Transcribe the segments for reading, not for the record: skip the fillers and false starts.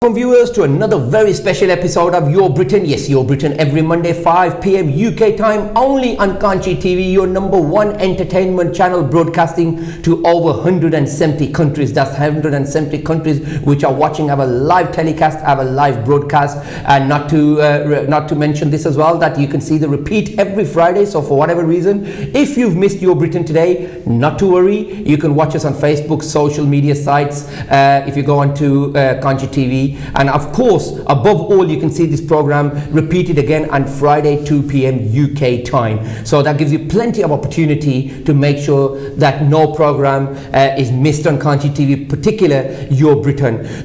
Welcome viewers to another very special episode of Your Britain. Yes, Your Britain every Monday 5 p.m. UK time only on Kanchi TV, your number one entertainment channel broadcasting to over 170 countries. That's 170 countries which are watching our live telecast, our live broadcast, and not to mention this as well, that you can see the repeat every Friday. So for whatever reason, if you've missed Your Britain today, not to worry, you can watch us on Facebook, social media sites, if you go on to Kanchi TV. And of course, above all, you can see this program repeated again on Friday 2 p.m. UK time. So that gives you plenty of opportunity to make sure that no program is missed on Kanchi TV, particular Your Britain.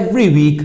every week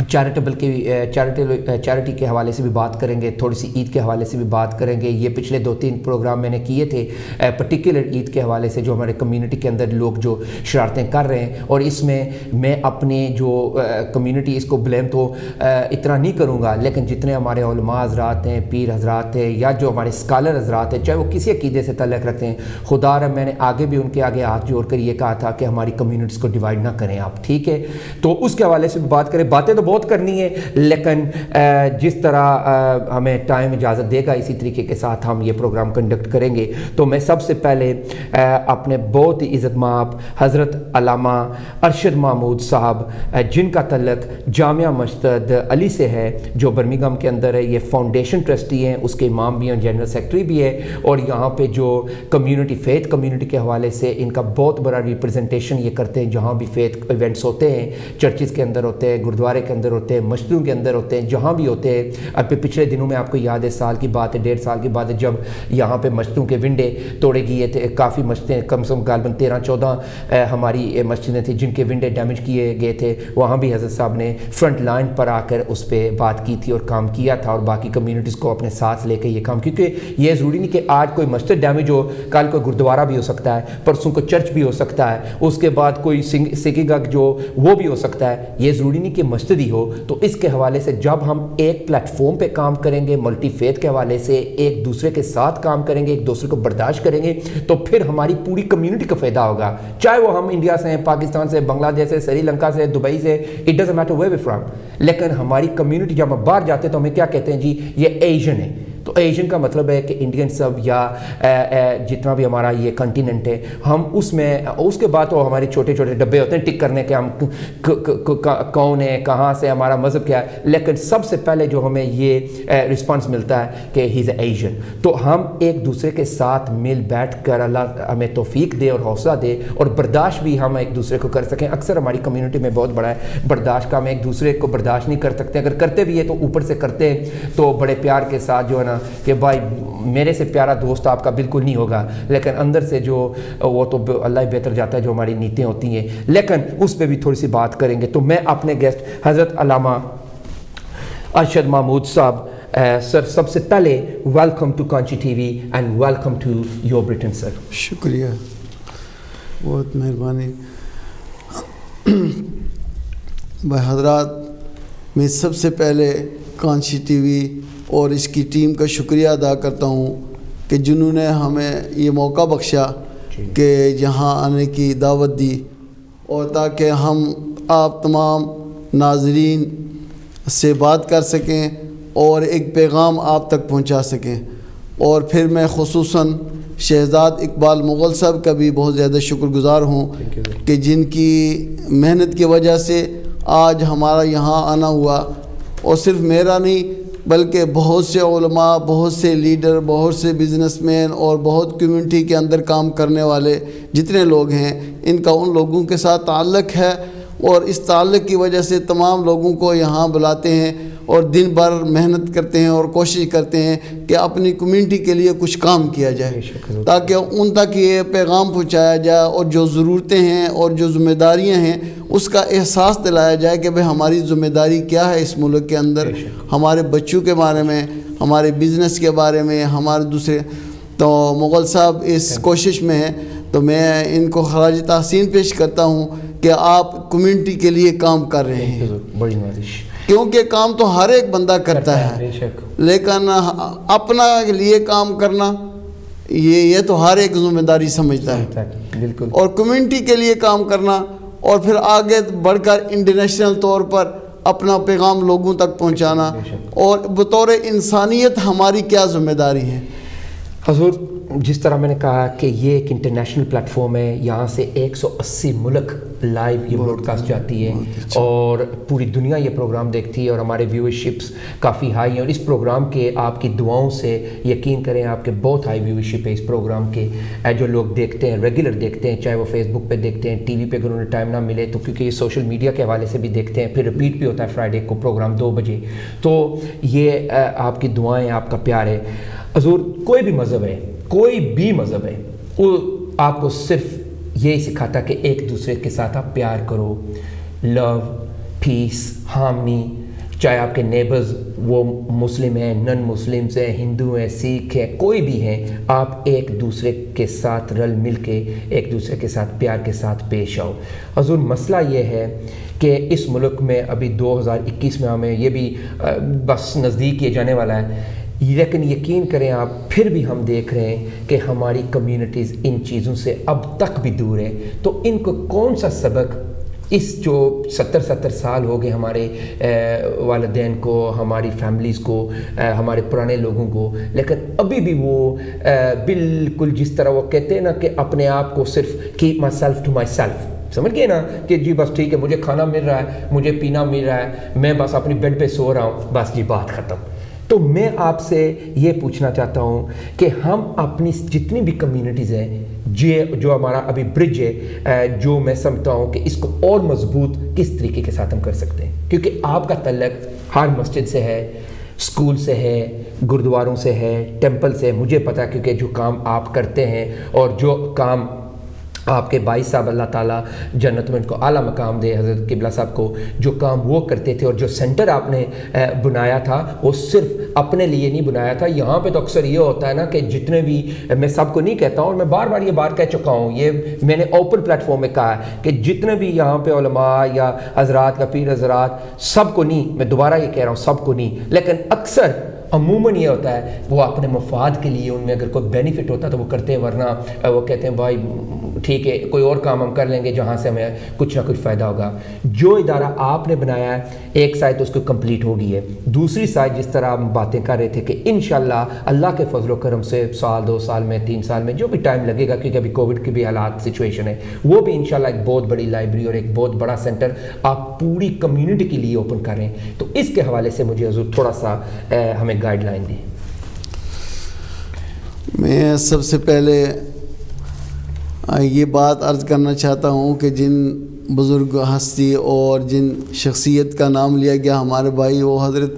charitable کی charity کے حوالے سے بھی بات کریں گے, تھوڑی سی عید کے حوالے سے بھی بات کریں گے. یہ پچھلے 2-3 پروگرام میں نے کیے تھے پرٹیکولر عید کے حوالے سے, جو ہمارے کمیونٹی کے اندر لوگ جو شرارتیں کر رہے ہیں, اور اس میں اپنی جو کمیونٹی اس کو بلیم تو اتنا نہیں کروں گا, لیکن جتنے ہمارے علماء حضرات ہیں, پیر حضرات ہیں, یا جو ہمارے اسکالر حضرات ہیں, چاہے وہ کسی عقیدے سے تعلق رکھتے ہیں, خدا رہا میں نے آگے بھی ان کے آگے ہاتھ جوڑ کر یہ کہا تھا کہ ہماری کمیونٹیز کو ڈیوائڈ نہ کریں آپ, ٹھیک ہے. تو اس کے حوالے سے بھی بات کریں. باتیں تو بہت کرنی ہے, لیکن جس طرح ہمیں ٹائم اجازت دے گا اسی طریقے کے ساتھ ہم یہ پروگرام کنڈکٹ کریں گے. تو میں سب سے پہلے اپنے بہت ہی عزت مآب حضرت علامہ ارشد محمود صاحب, جن کا تعلق جامعہ مسجد علی سے ہے, جو برمنگھم کے اندر ہے, یہ فاؤنڈیشن ٹرسٹی ہیں, اس کے امام بھی ہیں, جنرل سیکرٹری بھی ہے, اور یہاں پہ جو کمیونٹی فیتھ کمیونٹی کے حوالے سے ان کا بہت بڑا ریپرزنٹیشن یہ کرتے ہیں. جہاں بھی فیتھ ایونٹس ہوتے ہیں, چرچز کے اندر ہوتے ہیں, گردوارے کے اندر ہوتے ہیں, مسجدوں کے اندر ہوتے ہیں, جہاں بھی ہوتے ہیں. اب پچھلے دنوں میں آپ کو یاد ہے, سال کی بات ہے, 1.5 سال کی بات ہے, جب یہاں پہ مسجدوں کے ونڈے توڑے گئے تھے. کافی مسجدیں, کم سے کم غالباً 13-14 ہماری مسجدیں تھیں جن کے ونڈے ڈیمیج کیے گئے تھے. وہاں بھی حضرت صاحب نے فرنٹ لائن پر آ کر اس پہ بات کی تھی اور کام کیا تھا, اور باقی کمیونٹیز کو اپنے ساتھ لے کے یہ کام, کیونکہ یہ ضروری نہیں کہ آج کوئی مسجد ڈیمیج ہو, کل کوئی گردوارہ بھی ہو سکتا ہے, پرسوں کو چرچ بھی ہو سکتا ہے, اس کے بعد کوئی سگنگ جو وہ بھی ہو سکتا ہے. یہ ضروری نہیں کہ مسجد ہی ہو. تو اس کے حوالے سے جب ہم ایک پلیٹ فارم پہ کام کریں گے, ملٹی فیتھ کے حوالے سے ایک دوسرے کے ساتھ کام کریں گے, ایک دوسرے کو برداشت کریں گے, تو پھر ہماری پوری کمیونٹی کا فائدہ ہوگا. چاہے وہ ہم انڈیا سے ہیں, پاکستان سے, بنگلہ دیش سے, سری لنکا سے, دبئی سے, it doesn't matter where we from. لیکن ہماری کمیونٹی جب ہم باہر جاتے ہیں تو ہمیں کیا کہتے ہیں جی, یہ ایشین ہے. تو ایشین کا مطلب ہے کہ انڈین سب یا جتنا بھی ہمارا یہ کنٹیننٹ ہے, ہم اس میں, اس کے بعد تو ہمارے چھوٹے چھوٹے ڈبے ہوتے ہیں ٹک کرنے کے, ہم کون ہیں, کہاں سے, ہمارا مذہب کیا ہے. لیکن سب سے پہلے جو ہمیں یہ رسپانس ملتا ہے کہ ہی از اے ایشین. تو ہم ایک دوسرے کے ساتھ مل بیٹھ کر, اللہ ہمیں توفیق دے اور حوصلہ دے, اور برداشت بھی ہم ایک دوسرے کو کر سکیں. اکثر ہماری کمیونٹی میں بہت بڑا ہے برداشت کا, ہم ایک دوسرے کو برداشت نہیں کر سکتے. اگر کرتے بھی ہے تو اوپر سے کرتے ہیں تو بڑے پیار کے ساتھ, جو ہے نا کہ بھائی میرے سے پیارا دوست آپ کا بالکل نہیں ہوگا, لیکن اندر سے جو وہ تو اللہ ہی بہتر جاتا ہے جو ہماری نیتیں ہوتی ہیں. لیکن اس پہ بھی تھوڑی سی بات کریں گے. تو میں اپنے گیسٹ حضرت علامہ ارشد محمود صاحب, سر سب سے پہلے welcome to Kanchi TV and welcome to your Britain sir. شکریہ, بہت مہربانی. بھائی حضرات, میں سب سے پہلے کانچی ٹی وی اور اس کی ٹیم کا شکریہ ادا کرتا ہوں کہ جنہوں نے ہمیں یہ موقع بخشا کہ یہاں آنے کی دعوت دی, اور تاکہ ہم آپ تمام ناظرین سے بات کر سکیں اور ایک پیغام آپ تک پہنچا سکیں. اور پھر میں خصوصاً شہزاد اقبال مغل صاحب کا بھی بہت زیادہ شکر گزار ہوں کہ جن کی محنت کی وجہ سے آج ہمارا یہاں آنا ہوا. اور صرف میرا نہیں بلکہ بہت سے علماء, بہت سے لیڈر, بہت سے بزنس مین اور بہت کمیونٹی کے اندر کام کرنے والے جتنے لوگ ہیں, ان کا ان لوگوں کے ساتھ تعلق ہے, اور اس تعلق کی وجہ سے تمام لوگوں کو یہاں بلاتے ہیں اور دن بھر محنت کرتے ہیں اور کوشش کرتے ہیں کہ اپنی کمیونٹی کے لیے کچھ کام کیا جائے, تاکہ ان تک یہ پیغام پہنچایا جائے اور جو ضرورتیں ہیں اور جو ذمہ داریاں ہیں اس کا احساس دلایا جائے کہ بھئی ہماری ذمہ داری کیا ہے اس ملک کے اندر, ہمارے بچوں کے بارے میں, ہمارے بزنس کے بارے میں, ہمارے دوسرے. تو مغل صاحب اس کوشش میں ہیں, تو میں ان کو خراج تحسین پیش کرتا ہوں کہ آپ کمیونٹی کے لیے کام کر رہے ہیں. بڑی نوازش, کیونکہ کام تو ہر ایک بندہ کرتا ہے, لیکن اپنا لیے کام کرنا یہ تو ہر ایک ذمہ داری سمجھتا ہے. بالکل. اور کمیونٹی کے لیے کام کرنا, اور پھر آگے بڑھ کر انٹرنیشنل طور پر اپنا پیغام لوگوں تک پہنچانا, اور بطور انسانیت ہماری کیا ذمہ داری ہے. حضور, جس طرح میں نے کہا کہ یہ ایک انٹرنیشنل پلیٹ فارم ہے, یہاں سے 180 ملک لائیو یہ براڈ کاسٹ جاتی ہے, اور پوری دنیا یہ پروگرام دیکھتی ہے, اور ہمارے ویورشپس کافی ہائی ہیں. اور اس پروگرام کے آپ کی دعاؤں سے یقین کریں آپ کے بہت ہائی ویورشپ ہے اس پروگرام کے. جو لوگ دیکھتے ہیں, ریگولر دیکھتے ہیں, چاہے وہ فیس بک پہ دیکھتے ہیں, ٹی وی پہ اگر انہیں ٹائم نہ ملے تو کیونکہ یہ سوشل میڈیا کے حوالے سے بھی دیکھتے ہیں, پھر رپیٹ بھی ہوتا ہے فرائیڈے کو پروگرام 2 بجے. تو یہ آپ کی دعائیں, آپ کا پیار ہے. حضور, کوئی بھی مذہب ہے, کوئی بھی مذہب ہے, وہ آپ کو صرف یہی سکھاتا کہ ایک دوسرے کے ساتھ آپ پیار کرو, لو, پیس، ہارمنی، چاہے آپ کے نیبرز وہ مسلم ہیں، نن مسلمز ہیں، ہندو ہیں، سکھ ہیں، کوئی بھی ہیں، آپ ایک دوسرے کے ساتھ رل مل کے ایک دوسرے کے ساتھ پیار کے ساتھ پیش آؤ۔ حضور مسئلہ یہ ہے کہ اس ملک میں ابھی 2021 میں ہمیں یہ بھی بس نزدیک کیے جانے والا ہے، لیکن یقین کریں آپ پھر بھی ہم دیکھ رہے ہیں کہ ہماری کمیونٹیز ان چیزوں سے اب تک بھی دور ہے۔ تو ان کو کون سا سبق اس جو 70 سال ہو گئے ہمارے والدین کو، ہماری فیملیز کو، ہمارے پرانے لوگوں کو، لیکن ابھی بھی وہ بالکل جس طرح وہ کہتے ہیں نا کہ اپنے آپ کو صرف keep myself to myself, سمجھ گئے نا کہ جی بس ٹھیک ہے، مجھے کھانا مل رہا ہے، مجھے پینا مل رہا ہے، میں بس اپنی بیڈ پہ سو رہا ہوں، بس جی بات ختم۔ تو میں آپ سے یہ پوچھنا چاہتا ہوں کہ ہم اپنی جتنی بھی کمیونٹیز ہیں جو ہمارا ابھی برج ہے، جو میں سمجھتا ہوں کہ اس کو اور مضبوط کس طریقے کے ساتھ ہم کر سکتے ہیں، کیونکہ آپ کا تعلق ہر مسجد سے ہے، اسکول سے ہے، گردواروں سے ہے، ٹیمپل سے ہے، مجھے پتہ ہے کیونکہ جو کام آپ کرتے ہیں اور جو کام آپ کے بھائی صاحب اللہ تعالیٰ جنت میں ان کو اعلیٰ مقام دے، حضرت قبلہ صاحب کو، جو کام وہ کرتے تھے اور جو سینٹر آپ نے بنایا تھا وہ صرف اپنے لیے نہیں بنایا تھا۔ یہاں پہ تو اکثر یہ ہوتا ہے نا کہ جتنے بھی، میں سب کو نہیں کہتا ہوں اور میں بار بار یہ بات کہہ چکا ہوں، یہ میں نے اوپن پلیٹ فارم میں کہا ہے کہ جتنے بھی یہاں پہ علماء یا حضرات یا پیر حضرات، سب کو نہیں، میں دوبارہ یہ کہہ رہا ہوں سب کو نہیں، لیکن اکثر عموماً یہ ہوتا ہے وہ اپنے مفاد کے لیے، ان میں اگر کوئی بینیفٹ ہوتا ہے تو وہ کرتے ہیں، ورنہ وہ کہتے ہیں بھائی ٹھیک ہے کوئی اور کام ہم کر لیں گے جہاں سے ہمیں کچھ نہ کچھ فائدہ ہوگا۔ جو ادارہ آپ نے بنایا ہے ایک سائڈ تو اس کو کمپلیٹ ہو گئی ہے، دوسری سائڈ جس طرح ہم باتیں کر رہے تھے کہ انشاءاللہ اللہ کے فضل و کرم سے سال 2 سال میں 3 سال میں جو بھی ٹائم لگے گا، کیونکہ ابھی کووڈ کی بھی حالات سچویشن ہے، وہ بھی انشاءاللہ ایک بہت بڑی لائبریری اور ایک بہت بڑا سینٹر آپ پوری کمیونٹی کے لیے اوپن کر رہے ہیں۔ تو اس کے حوالے سے مجھے حضور تھوڑا سا ہمیں گائیڈ لائن دیں۔ میں سب سے پہلے یہ بات عرض کرنا چاہتا ہوں کہ جن بزرگ ہستی اور جن شخصیت کا نام لیا گیا ہمارے بھائی، وہ حضرت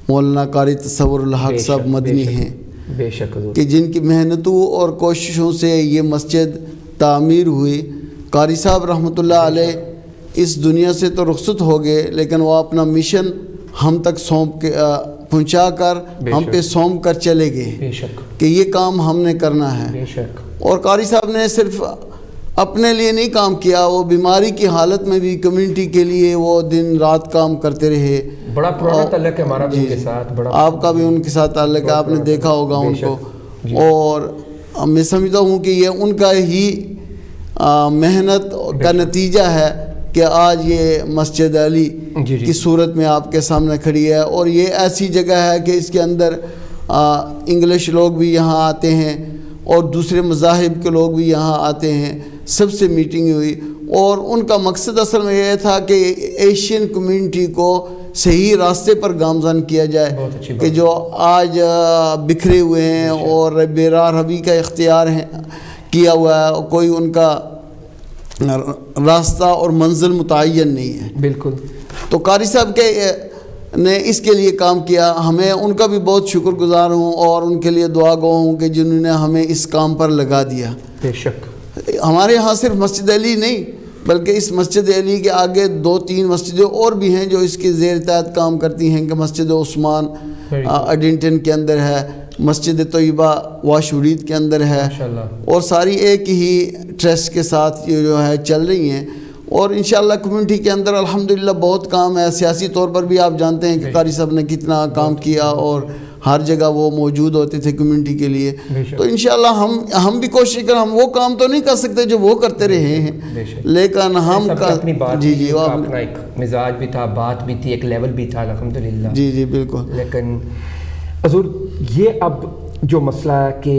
مولانا قاری تصور الحق صاحب مدنی ہیں، بے شک حضور، کہ جن کی محنتوں اور کوششوں سے یہ مسجد تعمیر ہوئی۔ قاری صاحب رحمۃ اللہ علیہ اس دنیا سے تو رخصت ہو گئے، لیکن وہ اپنا مشن ہم تک پہنچا کر ہم پہ سونپ کر چلے گئے بے شک کہ یہ کام ہم نے کرنا ہے۔ بے شک، اور قاری صاحب نے صرف اپنے لیے نہیں کام کیا، وہ بیماری کی حالت میں بھی کمیونٹی کے لیے وہ دن رات کام کرتے رہے۔ بڑا پرانا تعلق ہے ہمارا بھی ان کے ساتھ، بڑا آپ کا بھی ان کے ساتھ تعلق ہے، آپ نے دیکھا ہوگا ان کو، اور میں سمجھتا ہوں کہ یہ ان کا ہی محنت کا نتیجہ ہے کہ آج یہ مسجد علی کی صورت میں آپ کے سامنے کھڑی ہے، اور یہ ایسی جگہ ہے کہ اس کے اندر انگلش لوگ بھی یہاں آتے ہیں اور دوسرے مذاہب کے لوگ بھی یہاں آتے ہیں، سب سے میٹنگ ہوئی، اور ان کا مقصد اصل میں یہ تھا کہ ایشین کمیونٹی کو صحیح راستے پر گامزن کیا جائے، کہ جو آج بکھرے ہوئے ہیں اور بے راہ روی کا اختیار کیا ہوا ہے، کوئی ان کا راستہ اور منزل متعین نہیں ہے۔ بالکل، تو قاری صاحب کے نے اس کے لیے کام کیا، ہمیں ان کا بھی بہت شکر گزار ہوں اور ان کے لیے دعا گو ہوں کہ جنہوں نے ہمیں اس کام پر لگا دیا۔ بے شک، ہمارے ہاں صرف مسجد علی نہیں بلکہ اس مسجد علی کے آگے 2-3 مسجدیں اور بھی ہیں جو اس کے زیر تحت کام کرتی ہیں، کہ مسجد عثمان ایڈنٹن کے اندر ہے، مسجد طیبہ واشورید کے اندر ہے، اور ساری ایک ہی ٹرسٹ کے ساتھ یہ جو ہے چل رہی ہیں، اور انشاءاللہ کمیونٹی کے اندر الحمدللہ بہت کام ہے۔ سیاسی طور پر بھی آپ جانتے ہیں کہ قاری صاحب نے کتنا کام کیا، اور ہر جگہ وہ موجود ہوتے تھے کمیونٹی کے لیے۔ تو انشاءاللہ ہم بھی کوشش کریں، ہم وہ کام تو نہیں کر سکتے جو وہ کرتے رہے ہیں، لیکن ہم اپنی بات، جی جی، اپنا ایک مزاج بھی تھا، بات بھی تھی، ایک لیول بھی تھا الحمدللہ۔ جی جی بالکل۔ لیکن حضور یہ اب جو مسئلہ ہے کہ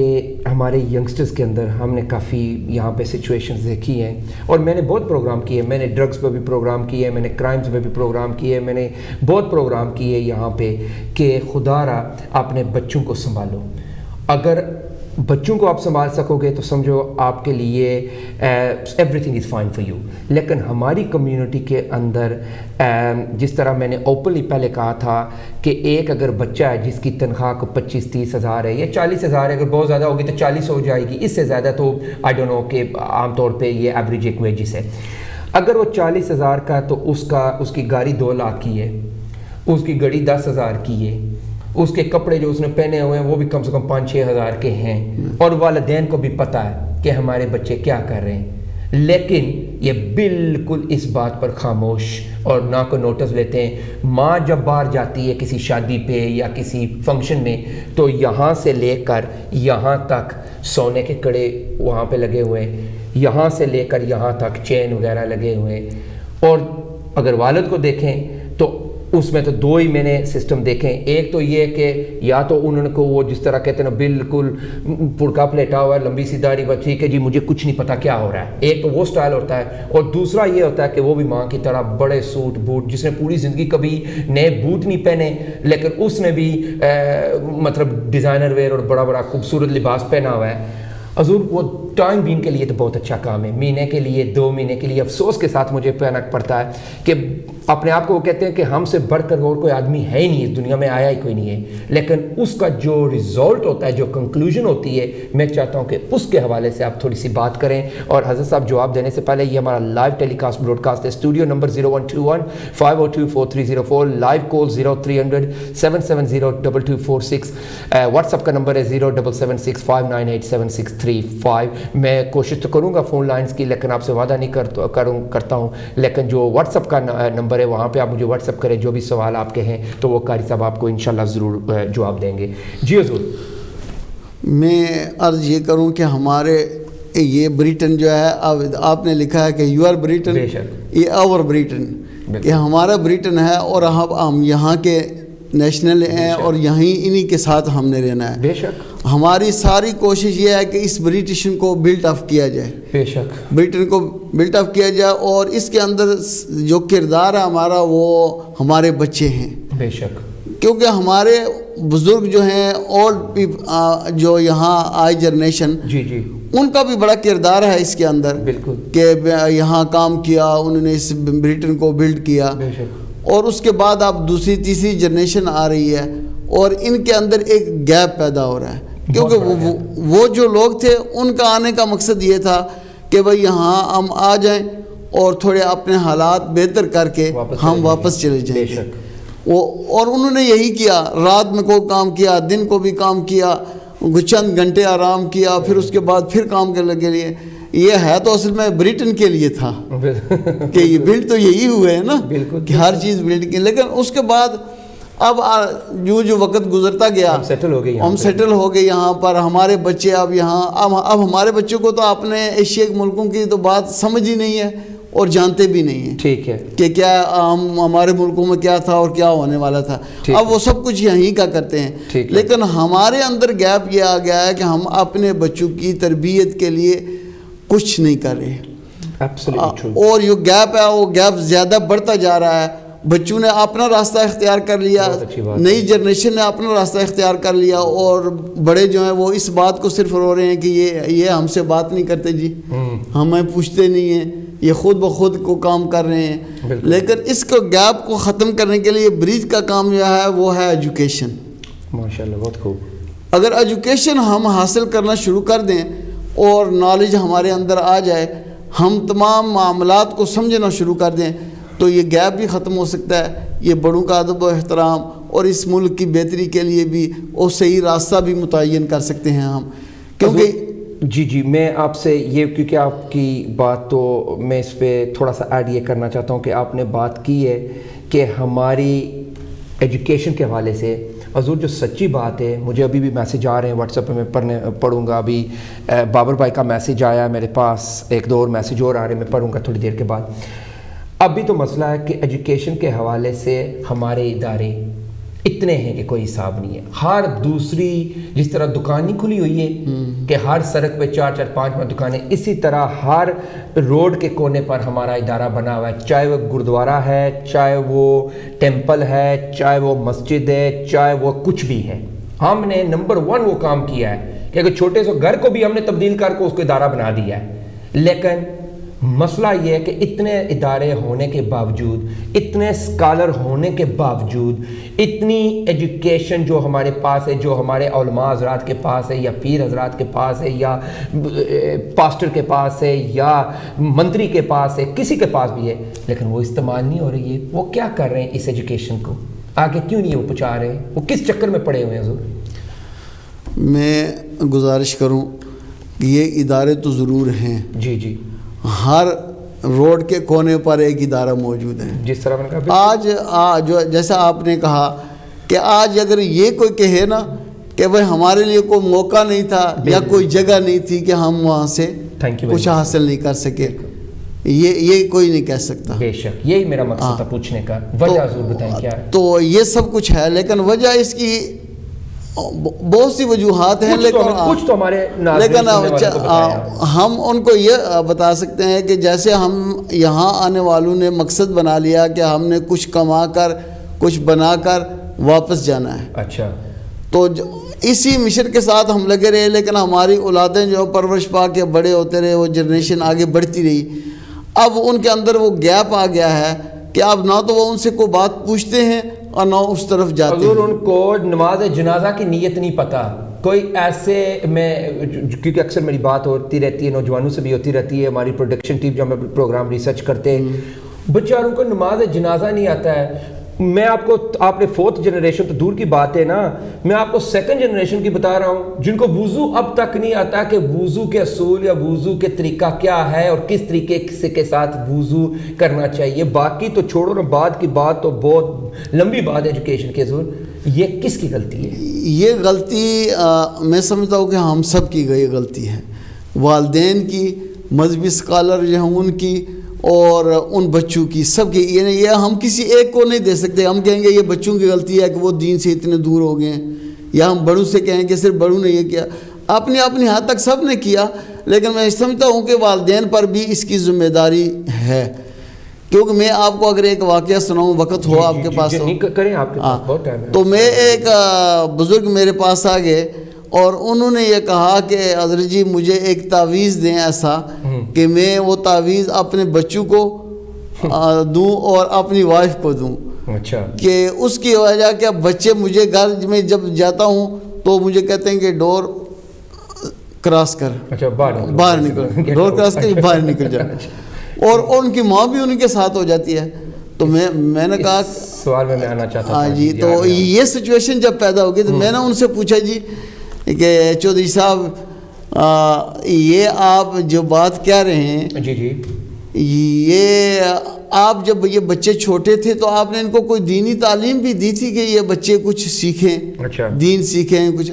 ہمارے ینگسٹرز کے اندر ہم نے کافی یہاں پہ سچویشنز دیکھی ہیں، اور میں نے بہت پروگرام کیے، میں نے ڈرگز پہ بھی پروگرام کیے، میں نے کرائمز پہ بھی پروگرام کیے، میں نے بہت پروگرام کیے یہاں پہ کہ خدا را اپنے بچوں کو سنبھالو۔ اگر بچوں کو آپ سنبھال سکو گے تو سمجھو آپ کے لیے everything is fine for you. لیکن ہماری کمیونٹی کے اندر جس طرح میں نے اوپنلی پہلے کہا تھا کہ ایک اگر بچہ ہے جس کی تنخواہ کو 25-30 ہزار ہے یا 40 ہزار ہے، اگر بہت زیادہ ہوگی تو 40 ہو جائے گی، اس سے زیادہ تو آئی ڈونٹ نو کہ عام طور پہ یہ ایوریج ایک ویجز ہے۔ اگر وہ 40,000 کا ہے تو اس کی گاڑی 2 لاکھ کی ہے، اس کی گھڑی 10,000 کی ہے، اس کے کپڑے جو اس نے پہنے ہوئے ہیں وہ بھی کم سے کم 5-6 ہزار کے ہیں، اور والدین کو بھی پتہ ہے کہ ہمارے بچے کیا کر رہے ہیں، لیکن یہ بالکل اس بات پر خاموش اور نہ کو نوٹس لیتے ہیں۔ ماں جب باہر جاتی ہے کسی شادی پہ یا کسی فنکشن میں تو یہاں سے لے کر یہاں تک سونے کے کڑے وہاں پہ لگے ہوئے ہیں، یہاں سے لے کر یہاں تک چین وغیرہ لگے ہوئے ہیں، اور اگر والد کو دیکھیں تو اس میں تو 2 ہی میں نے سسٹم دیکھیں۔ ایک تو یہ کہ یا تو انہوں نے کو وہ جس طرح کہتے ہیں نا بالکل پڑکا پلیٹا ہوا ہے، لمبی سی داڑھی، بس ٹھیک ہے جی مجھے کچھ نہیں پتا کیا ہو رہا ہے، ایک تو وہ سٹائل ہوتا ہے، اور دوسرا یہ ہوتا ہے کہ وہ بھی ماں کی طرح بڑے سوٹ بوٹ، جس نے پوری زندگی کبھی نئے بوٹ نہیں پہنے لیکن اس نے بھی مطلب ڈیزائنر ویئر اور بڑا بڑا خوبصورت لباس پہنا ہوا ہے۔ حضور وہ ٹائم بین کے لیے تو بہت اچھا کام ہے، مہینے کے لیے 2 مہینے کے لیے افسوس کے ساتھ مجھے کہنا پڑتا ہے کہ اپنے آپ کو وہ کہتے ہیں کہ ہم سے بڑھ کر اور کوئی آدمی ہے ہی نہیں، اس دنیا میں آیا ہی کوئی نہیں ہے، لیکن اس کا جو ریزلٹ ہوتا ہے، جو کنکلوژن ہوتی ہے، میں چاہتا ہوں کہ اس کے حوالے سے آپ تھوڑی سی بات کریں۔ اور حضرت صاحب جواب دینے سے پہلے یہ ہمارا لائیو ٹیلی کاسٹ براڈ کاسٹ ہے، اسٹوڈیو نمبر 0121-502-4304، لائیو کال 0300 770-2246، واٹس ایپ کا نمبر ہے 0776598765۔ میں کوشش تو کروں گا فون لائنز کی، لیکن آپ سے وعدہ نہیں کرتا ہوں، لیکن جو واٹس ایپ کا نمبر ہے وہاں پہ آپ مجھے واٹس ایپ کریں، جو بھی سوال آپ کے ہیں تو وہ قاری صاحب آپ کو انشاءاللہ ضرور جواب دیں گے۔ جی حضور، میں عرض یہ کروں کہ ہمارے یہ بریٹن جو ہے، آپ نے لکھا ہے کہ یو آر بریٹن، یہ آور بریٹن، کہ ہمارا بریٹن ہے اور ہم یہاں کے نیشنل ہیں اور یہیں انہی کے ساتھ ہم نے رہنا ہے۔ بے شک ہماری ساری کوشش یہ ہے کہ اس بریٹشن کو بلٹ اپ کیا جائے، بے شک بریٹن کو بلٹ اپ کیا جائے، اور اس کے اندر جو کردار ہے ہمارا وہ ہمارے بچے ہیں، بے شک، کیونکہ ہمارے بزرگ جو ہیں اولڈ جو یہاں آئی جنریشن، جی جی، ان کا بھی بڑا کردار ہے اس کے اندر، بالکل، کہ یہاں کام کیا انہوں نے، اس بریٹن کو بلڈ کیا، بے شک، اور اس کے بعد اب دوسری تیسری جنریشن آ رہی ہے اور ان کے اندر ایک گیپ پیدا ہو رہا ہے، کیونکہ وہ جو لوگ تھے ان کا آنے کا مقصد یہ تھا کہ بھئی یہاں ہم آ جائیں اور تھوڑے اپنے حالات بہتر کر کے ہم واپس چلے جائیں گے، اور انہوں نے یہی کیا، رات میں کو کام کیا، دن کو بھی کام کیا، چند گھنٹے آرام کیا، پھر اس کے بعد پھر کام کرنے کے لیے۔ یہ ہے تو اصل میں بریٹن کے لیے تھا کہ یہ بلڈ تو یہی ہوئے ہیں نا کہ ہر چیز بلڈ کی، لیکن اس کے بعد اب جو وقت گزرتا گیا ہم سیٹل ہو گئے یہاں پر، ہمارے بچے اب یہاں، اب ہمارے بچوں کو تو اپنے ایشیا کے ملکوں کی تو بات سمجھ ہی نہیں ہے اور جانتے بھی نہیں ہیں، ٹھیک ہے، کہ کیا ہمارے ملکوں میں کیا تھا اور کیا ہونے والا تھا، اب وہ سب کچھ یہیں کا کرتے ہیں، لیکن ہمارے اندر گیپ یہ آ گیا ہے کہ ہم اپنے بچوں کی تربیت کے لیے کچھ نہیں کر رہے، اور جو گیپ ہے وہ گیپ زیادہ بڑھتا جا رہا ہے۔ بچوں نے اپنا راستہ اختیار کر لیا، نئی جنریشن نے اپنا راستہ اختیار کر لیا، اور بڑے جو ہیں وہ اس بات کو صرف رو رہے ہیں کہ یہ ہم سے بات نہیں کرتے جی، ہمیں پوچھتے نہیں ہیں، یہ خود بخود کو کام کر رہے ہیں، لیکن اس کو گیپ کو ختم کرنے کے لیے برج کا کام جو ہے وہ ہے ایجوکیشن۔ ماشاءاللہ، بہت خوب۔ اگر ایجوکیشن ہم حاصل کرنا شروع کر دیں اور نالج ہمارے اندر آ جائے، ہم تمام معاملات کو سمجھنا شروع کر دیں، تو یہ گیپ بھی ختم ہو سکتا ہے، یہ بڑوں کا ادب و احترام اور اس ملک کی بہتری کے لیے بھی وہ صحیح راستہ بھی متعین کر سکتے ہیں ہم، کیونکہ جی میں آپ سے یہ، کیونکہ آپ کی بات تو میں اس پہ تھوڑا سا ایڈ یہ کرنا چاہتا ہوں کہ آپ نے بات کی ہے کہ ہماری ایجوکیشن کے حوالے سے، حضور جو سچی بات ہے، مجھے ابھی بھی میسیج آ رہے ہیں واٹس ایپ پہ، میں پڑھوں گا، ابھی بابر بھائی کا میسیج آیا میرے پاس، ایک دو اور میسیج اور آ رہے ہیں، میں پڑھوں گا تھوڑی دیر کے بعد۔ ابھی تو مسئلہ ہے کہ ایجوکیشن کے حوالے سے ہمارے ادارے اتنے ہیں کہ کوئی حساب نہیں ہے، ہر دوسری جس طرح دکان نہیں کھلی ہوئی ہے کہ ہر سڑک پہ 4-4 5 دکانیں، اسی طرح ہر روڈ کے کونے پر ہمارا ادارہ بنا ہوا ہے، چاہے وہ گردوارہ ہے، چاہے وہ ٹیمپل ہے، چاہے وہ مسجد ہے، چاہے وہ کچھ بھی ہے۔ ہم نے نمبر 1 وہ کام کیا ہے کہ اگر چھوٹے سے گھر کو بھی ہم نے تبدیل کر کے اس کو ادارہ بنا دیا ہے، لیکن مسئلہ یہ ہے کہ اتنے ادارے ہونے کے باوجود، اتنے اسکالر ہونے کے باوجود، اتنی ایجوکیشن جو ہمارے پاس ہے، جو ہمارے علماء حضرات کے پاس ہے، یا پیر حضرات کے پاس ہے، یا پاسٹر کے پاس ہے، یا منتری کے پاس ہے، کسی کے پاس بھی ہے، لیکن وہ استعمال نہیں ہو رہی ہے. وہ کیا کر رہے ہیں اس ایجوکیشن کو؟ آگے کیوں نہیں وہ پہنچا رہے ہیں؟ وہ کس چکر میں پڑے ہوئے ہیں حضور؟ میں گزارش کروں کہ یہ ادارے تو ضرور ہیں. جی جی. ہر روڈ کے کونے پر ایک ادارہ موجود ہے. جس طرح میں نے کہا آج جو جیسا آپ نے کہا کہ آج اگر یہ کوئی کہے نا کہ بھائی ہمارے لیے کوئی موقع نہیں تھا یا کوئی جگہ نہیں تھی کہ ہم وہاں سے کچھ حاصل نہیں کر سکے، یہ کوئی نہیں کہہ سکتا. بے شک یہی میرا مقصد تھا پوچھنے کا. وجہ ضرور بتائیں کیا ہے؟ تو یہ سب کچھ ہے، لیکن وجہ اس کی بہت سی وجوہات ہیں، کچھ تو ہمارے لیکن ہم ان کو یہ بتا سکتے ہیں کہ جیسے ہم یہاں آنے والوں نے مقصد بنا لیا کہ ہم نے کچھ کما کر کچھ بنا کر واپس جانا ہے. اچھا. تو اسی مشن کے ساتھ ہم لگے رہے، لیکن ہماری اولادیں جو پرورش پا کے بڑے ہوتے رہے، وہ جنریشن آگے بڑھتی رہی. اب ان کے اندر وہ گیپ آ گیا ہے کہ اب نہ تو وہ ان سے کوئی بات پوچھتے ہیں اور نہ اس طرف جاتے ہیں. حضور ان کو نماز جنازہ کی نیت نہیں پتہ. کوئی ایسے میں کیونکہ اکثر میری بات ہوتی رہتی ہے، نوجوانوں سے بھی ہوتی رہتی ہے، ہماری پروڈکشن ٹیم جو ہم پروگرام ریسرچ کرتے ہیں، بچاروں کو نماز جنازہ نہیں آتا ہے. میں آپ نے 4th جنریشن تو دور کی بات ہے نا، میں آپ کو 2nd جنریشن کی بتا رہا ہوں جن کو وضو اب تک نہیں آتا کہ وضو کے اصول یا وضو کے طریقہ کیا ہے اور کس طریقے کے ساتھ وضو کرنا چاہیے. باقی تو چھوڑو نا، بعد کی بات تو بہت لمبی بات ہے ایجوکیشن کے. حضور یہ کس کی غلطی ہے؟ یہ غلطی میں سمجھتا ہوں کہ ہم سب کی گئی غلطی ہے، والدین کی، مذہبی اسکالر جو ہیں ان کی، اور ان بچوں کی، سب کی. یہ ہم کسی ایک کو نہیں دے سکتے. ہم کہیں گے یہ بچوں کی غلطی ہے کہ وہ دین سے اتنے دور ہو گئے ہیں، یا ہم بڑوں سے کہیں کہ صرف بڑوں نے یہ کیا. اپنی حد تک سب نے کیا، لیکن میں سمجھتا ہوں کہ والدین پر بھی اس کی ذمہ داری ہے. کیونکہ میں آپ کو اگر ایک واقعہ سناؤں، وقت ہو آپ کے پاس تو میں ایک بزرگ میرے پاس آ گئے اور انہوں نے یہ کہا کہ حضرت جی مجھے ایک تعویذ دیں ایسا کہ میں وہ تعویذ اپنے بچوں کو دوں اور اپنی وائف کو دوں. اچھا. کہ اس کی وجہ کہ بچے مجھے گھر میں جب جاتا ہوں تو مجھے کہتے ہیں کہ ڈور کراس کر. اچھا. باہر نکل، ڈور کراس کر باہر نکل جا. اور ان کی ماں بھی ان کے ساتھ ہو جاتی ہے. تو میں نے کہا سوال میں آنا چاہتا ہوں. ہاں جی. تو یہ سچویشن جب پیدا ہوگی تو میں نے ان سے پوچھا جی کہ چودھری صاحب یہ آپ جو بات کہہ رہے ہیں، جی جی، یہ آپ جب یہ بچے چھوٹے تھے تو آپ نے ان کو کوئی دینی تعلیم بھی دی تھی کہ یہ بچے کچھ سیکھیں؟ اچھا. دین سیکھیں کچھ؟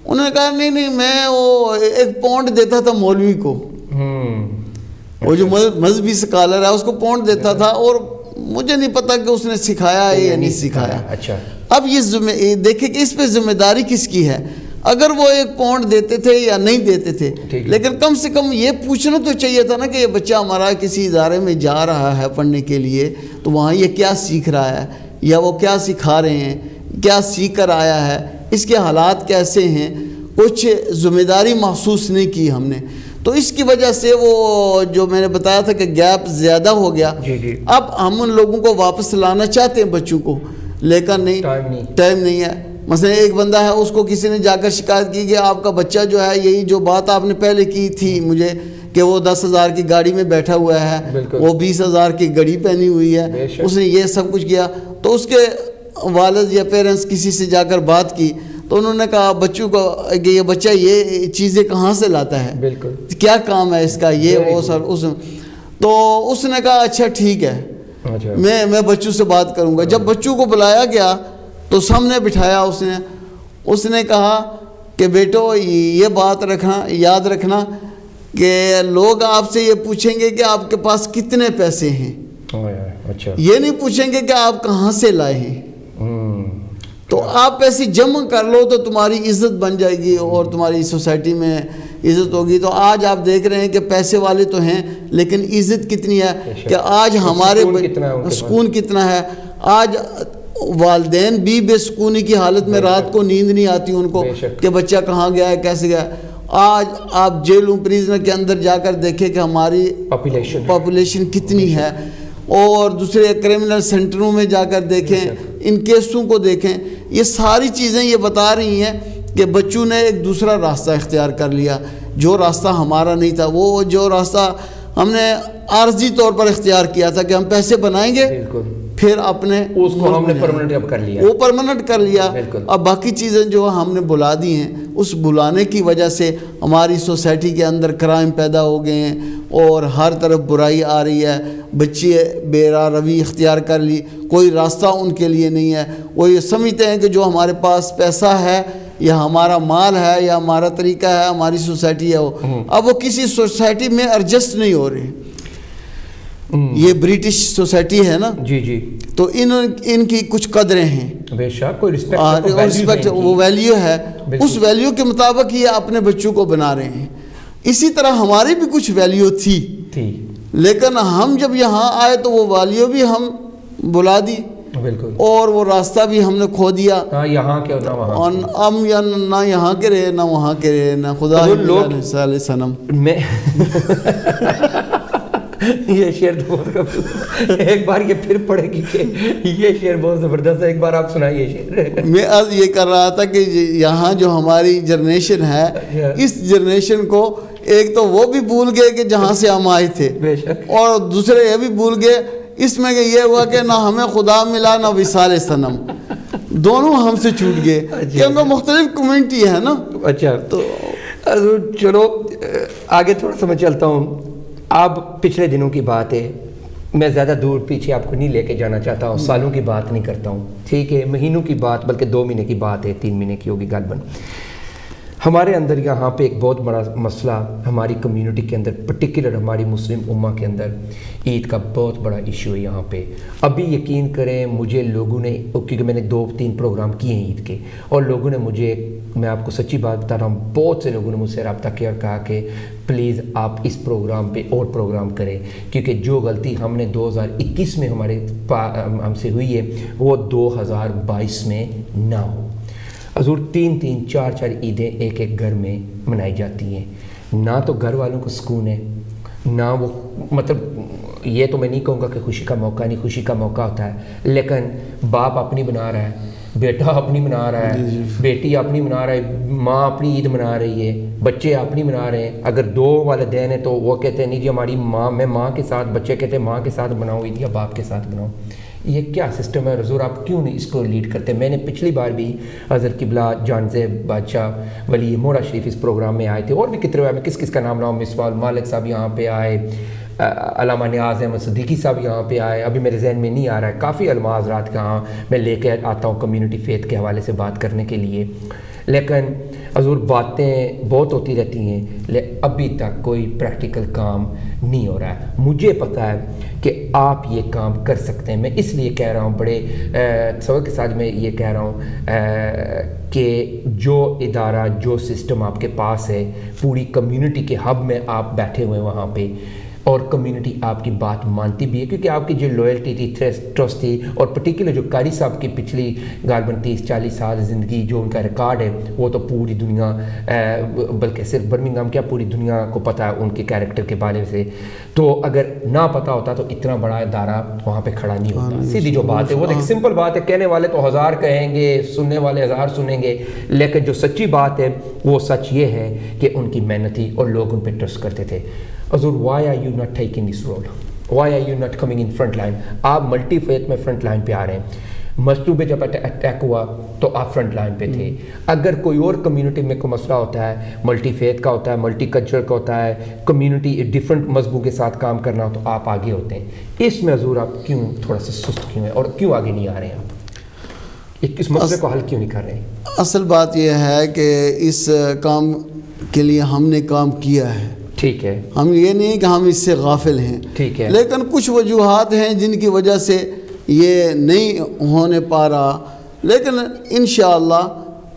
انہوں نے کہا نہیں میں وہ 1 پاؤنڈ دیتا تھا مولوی کو. وہ جو مذہبی اسکالر ہے اس کو پاؤنڈ دیتا تھا، اور مجھے نہیں پتا کہ اس نے سکھایا ہے یا نہیں سکھایا. اچھا. اب یہ دیکھیں کہ اس پہ ذمہ داری کس کی ہے. اگر وہ 1 پاؤنڈ دیتے تھے یا نہیں دیتے تھے، لیکن کم سے کم یہ پوچھنا تو چاہیے تھا نا کہ یہ بچہ ہمارا کسی ادارے میں جا رہا ہے پڑھنے کے لیے، تو وہاں یہ کیا سیکھ رہا ہے، یا وہ کیا سکھا رہے ہیں، کیا سیکھ کر آیا ہے، اس کے حالات کیسے ہیں. کچھ ذمہ داری محسوس نہیں کی ہم نے. تو اس کی وجہ سے وہ جو میں نے بتایا تھا کہ گیپ زیادہ ہو گیا. اب ہم ان لوگوں کو واپس لانا چاہتے ہیں بچوں کو، لیکن ٹائم نہیں ہے. مثلا ایک بندہ ہے، اس کو کسی نے جا کر شکایت کی کہ آپ کا بچہ جو ہے، یہی جو بات آپ نے پہلے کی تھی مجھے کہ وہ 10,000 کی گاڑی میں بیٹھا ہوا ہے، وہ 20,000 کی گھڑی پہنی ہوئی ہے، اس نے یہ سب کچھ کیا. تو اس کے والد یا پیرنٹس کسی سے جا کر بات کی تو انہوں نے کہا بچوں کو کہ یہ بچہ یہ چیزیں کہاں سے لاتا ہے، کیا کام ہے اس کا، یہ وہ سر. تو اس نے کہا اچھا ٹھیک ہے، میں بچوں سے بات کروں گا. جب بچوں کو بلایا گیا تو سامنے بٹھایا اس نے کہا کہ بیٹو یہ بات یاد رکھنا کہ لوگ آپ سے یہ پوچھیں گے کہ آپ کے پاس کتنے پیسے ہیں. اچھا. یہ نہیں پوچھیں گے کہ آپ کہاں سے لائے ہیں. تو آپ پیسے جمع کر لو تو تمہاری عزت بن جائے گی اور تمہاری سوسائٹی میں عزت ہوگی. تو آج آپ دیکھ رہے ہیں کہ پیسے والے تو ہیں، لیکن عزت کتنی ہے کہ آج ہمارے سکون کتنا ہے. آج والدین بھی بے سکونی کی حالت میں رات کو نیند نہیں آتی ان کو کہ بچہ کہاں گیا ہے، کیسے گیا. آج آپ جیلوں پریزنر کے اندر جا کر دیکھیں کہ ہماری پاپولیشن کتنی ہے، اور دوسرے کرمنل سینٹروں میں جا کر دیکھیں، ان کیسوں کو دیکھیں. یہ ساری چیزیں یہ بتا رہی ہیں کہ بچوں نے ایک دوسرا راستہ اختیار کر لیا، جو راستہ ہمارا نہیں تھا. وہ جو راستہ ہم نے عارضی طور پر اختیار کیا تھا کہ ہم پیسے بنائیں گے، پھر اپنے اس کو ہم نے پرماننٹ اب کر لیا، وہ پرماننٹ کر لیا. اب باقی چیزیں جو ہم نے بلا دی ہیں، اس بلانے کی وجہ سے ہماری سوسائٹی کے اندر کرائم پیدا ہو گئے ہیں اور ہر طرف برائی آ رہی ہے. بچے بے راہ روی اختیار کر لی، کوئی راستہ ان کے لیے نہیں ہے. وہ یہ سمجھتے ہیں کہ جو ہمارے پاس پیسہ ہے یا ہمارا مال ہے یا ہمارا طریقہ ہے، ہماری سوسائٹی ہے، اب وہ کسی سوسائٹی میں ایڈجسٹ نہیں ہو رہے. یہ برٹش سوسائٹی ہے نا جی جی، تو ان کی کچھ قدریں ہیں، بے شک کوئی رسپیکٹ، وہ ویلیو ہے. اس ویلیو کے مطابق یہ اپنے بچوں کو بنا رہے ہیں. اسی طرح ہماری بھی کچھ ویلیو تھی، لیکن ہم جب یہاں آئے تو وہ ویلیو بھی ہم بلا دی، بالکل، اور وہ راستہ بھی ہم نے کھو دیا. یہاں کے نہ وہاں، ہم یا نہ یہاں کے رہے نہ وہاں کے رہے، نہ خدا علیہ سنم. میں یہ شعر بہت ایک بار یہ پھر پڑھے گی کہ یہ شعر بہت زبردست ہے، ایک بار آپ سنائیے شعر. میں آج یہ کر رہا تھا کہ یہاں جو ہماری جنریشن ہے، اس جنریشن کو ایک تو وہ بھی بھول گئے کہ جہاں سے ہم آئے تھے، اور دوسرے یہ بھی بھول گئے اس میں کہ یہ ہوا کہ نہ ہمیں خدا ملا نہ وصال صنم، دونوں ہم سے چھوٹ گئے کیونکہ مختلف کمیونٹی ہے نا. اچھا تو چلو آگے تھوڑا سا میں چلتا ہوں. اب پچھلے دنوں کی بات ہے، میں زیادہ دور پیچھے آپ کو نہیں لے کے جانا چاہتا ہوں، سالوں کی بات نہیں کرتا ہوں، ٹھیک ہے، مہینوں کی بات، بلکہ 2 مہینے کی بات ہے، 3 مہینے کی ہوگی غالباً. ہمارے اندر یہاں پہ ایک بہت بڑا مسئلہ ہماری کمیونٹی کے اندر، پرٹیکولر ہماری مسلم امہ کے اندر عید کا بہت بڑا ایشو ہے یہاں پہ. ابھی یقین کریں مجھے لوگوں نے، کیونکہ میں نے 2-3 پروگرام کیے ہیں عید کے، اور لوگوں نے مجھے، میں آپ کو سچی بات بتا رہا ہوں، بہت سے لوگوں نے مجھ سے رابطہ کیا اور کہا کہ پلیز آپ اس پروگرام پہ اور پروگرام کریں، کیونکہ جو غلطی ہم نے 2021 میں ہم سے ہوئی ہے وہ 2022 میں نہ ہو. حضور 3-3 4-4 عیدیں ایک ایک گھر میں منائی جاتی ہیں، نہ تو گھر والوں کو سکون ہے، نہ وہ، مطلب یہ تو میں نہیں کہوں گا کہ خوشی کا موقع نہیں، خوشی کا موقع ہوتا ہے، لیکن باپ اپنی بنا رہا ہے، بیٹا اپنی منا رہا ہے، بیٹی اپنی منا رہا ہے، ماں اپنی عید منا رہی ہے، بچے اپنی منا رہے ہیں. اگر 2 والدین ہیں تو وہ کہتے ہیں نہیں جی ہماری ماں، میں ماں کے ساتھ، بچے کہتے ہیں ماں کے ساتھ بناؤ عید یا باپ کے ساتھ بناؤ. یہ کیا سسٹم ہے حضور؟ آپ کیوں نہیں اس کو لیڈ کرتے؟ میں نے پچھلی بار بھی حضرت قبلہ جان زیب بادشاہ ولی مورا شریف اس پروگرام میں آئے تھے، اور بھی کتنے میں کس کا نام لاؤں، مسوال مالک صاحب یہاں پہ آئے، علامہ نیاز احمد صدیقی صاحب یہاں پہ آئے، ابھی میرے ذہن میں نہیں آ رہا ہے، کافی علماء حضرات کا ہاں میں لے کے آتا ہوں کمیونٹی فیتھ کے حوالے سے بات کرنے کے لیے. لیکن حضور باتیں بہت ہوتی رہتی ہیں، ابھی تک کوئی پریکٹیکل کام نہیں ہو رہا ہے. مجھے پتہ ہے کہ آپ یہ کام کر سکتے ہیں، میں اس لیے کہہ رہا ہوں، بڑے تصور کے ساتھ میں یہ کہہ رہا ہوں کہ جو ادارہ، جو سسٹم آپ کے پاس ہے، پوری کمیونٹی کے ہب میں آپ بیٹھے ہوئے ہیں وہاں پہ، اور کمیونٹی آپ کی بات مانتی بھی ہے، کیونکہ آپ کی جو لویلٹی تھی، ٹرسٹ تھی، اور پرٹیکولر جو قاری صاحب کی پچھلی غالباً 30-40 سال زندگی جو ان کا ریکارڈ ہے، وہ تو پوری دنیا، بلکہ صرف برمنگھم کیا پوری دنیا کو پتہ ہے ان کے کیریکٹر کے بارے سے. تو اگر نہ پتہ ہوتا تو اتنا بڑا ادارہ وہاں پہ کھڑا نہیں ہوتا. سیدھی جو بات ہے وہ ایک سمپل بات ہے، کہنے والے تو 1000 کہیں گے، سننے والے 1000 سنیں گے، لیکن جو سچی بات ہے وہ سچ یہ ہے کہ ان کی محنت تھی اور لوگ ان پہ ٹرسٹ کرتے تھے. حضور why are you not taking this role? Why are you not coming in front line? آپ ملٹی فیتھ میں فرنٹ لائن پہ آ رہے ہیں. مسجدوں پہ جب اٹیک ہوا تو آپ فرنٹ لائن پہ تھے. اگر کوئی اور کمیونٹی میں کوئی مسئلہ ہوتا ہے، ملٹی فیتھ کا ہوتا ہے، ملٹی کلچر کا ہوتا ہے، کمیونٹی ڈیفرنٹ مذہبوں کے ساتھ کام کرنا ہو تو آپ آگے ہوتے ہیں. اس میں حضور آپ کیوں تھوڑا سا سست کیوں ہیں اور کیوں آگے نہیں آ رہے ہیں؟ آپ اس مسئلے کو حل کیوں نہیں کر رہے ہیں؟ اصل بات یہ ہے کہ اس کام کے لیے ہم نے کام کیا ہے، ٹھیک ہے، ہم یہ نہیں کہ ہم اس سے غافل ہیں، ٹھیک ہے، لیکن کچھ وجوہات ہیں جن کی وجہ سے یہ نہیں ہونے پا رہا، لیکن انشاءاللہ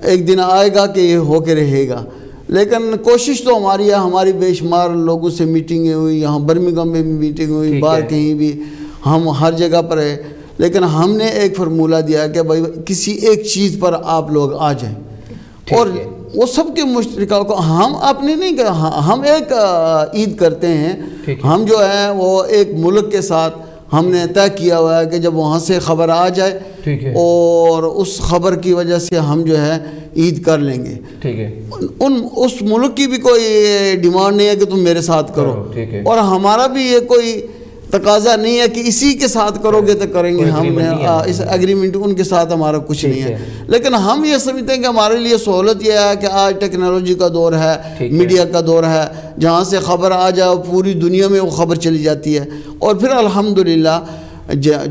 ایک دن آئے گا کہ یہ ہو کے رہے گا. لیکن کوشش تو ہماری ہے، ہماری بے شمار لوگوں سے میٹنگیں ہوئی، یہاں برمنگھم میں بھی میٹنگ ہوئی، باہر کہیں بھی، ہم ہر جگہ پر ہے، لیکن ہم نے ایک فرمولہ دیا کہ بھائی کسی ایک چیز پر آپ لوگ آ جائیں. اور وہ سب کے مشترکہ کو ہم اپنے نہیں ہم ایک عید کرتے ہیں. ہم جو ہے وہ ایک ملک کے ساتھ ہم نے طے کیا ہوا ہے کہ جب وہاں سے خبر آ جائے اور اس خبر کی وجہ سے ہم جو ہے عید کر لیں گے. ٹھیک ہے. اس ملک کی بھی کوئی ڈیمانڈ نہیں ہے کہ تم میرے ساتھ کرو, اور ہمارا بھی یہ کوئی تقاضا نہیں ہے کہ اسی کے ساتھ کرو گے تو کریں گے. ہم نے اس ایگریمنٹ ان کے ساتھ ہمارا کچھ نہیں ہے, لیکن ہم یہ سمجھتے ہیں کہ ہمارے لیے سہولت یہ ہے کہ آج ٹیکنالوجی کا دور ہے, میڈیا کا دور ہے, جہاں سے خبر آ جائے پوری دنیا میں وہ خبر چلی جاتی ہے. اور پھر الحمدللہ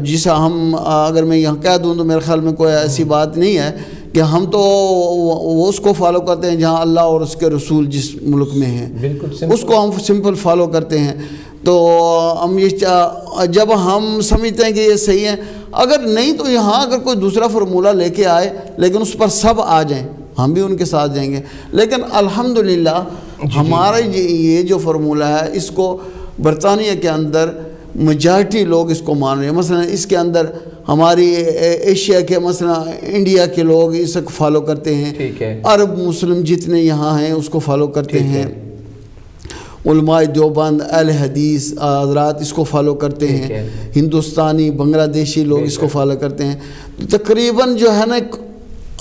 جسا ہم اگر میں یہاں کہہ دوں تو میرے خیال میں کوئی ایسی بات نہیں ہے کہ ہم تو وہ اس کو فالو کرتے ہیں جہاں اللہ اور اس کے رسول جس ملک میں ہیں, اس کو ہم سمپل فالو کرتے ہیں. تو ہم یہ جب ہم سمجھتے ہیں کہ یہ صحیح ہے, اگر نہیں تو یہاں اگر کوئی دوسرا فارمولہ لے کے آئے لیکن اس پر سب آ جائیں, ہم بھی ان کے ساتھ جائیں گے. لیکن الحمدللہ ہمارا یہ جو فارمولہ ہے اس کو برطانیہ کے اندر میجارٹی لوگ اس کو مان رہے ہیں. مثلا اس کے اندر ہماری ایشیا کے مثلا انڈیا کے لوگ اس کو فالو کرتے ہیں, عرب مسلم جتنے یہاں ہیں اس کو فالو کرتے ہیں, علماء دیوبند اہل حدیث حضرات اس کو فالو کرتے ہیں, ہندوستانی بنگلہ دیشی لوگ اس کو فالو کرتے ہیں. تقریباً جو ہے نا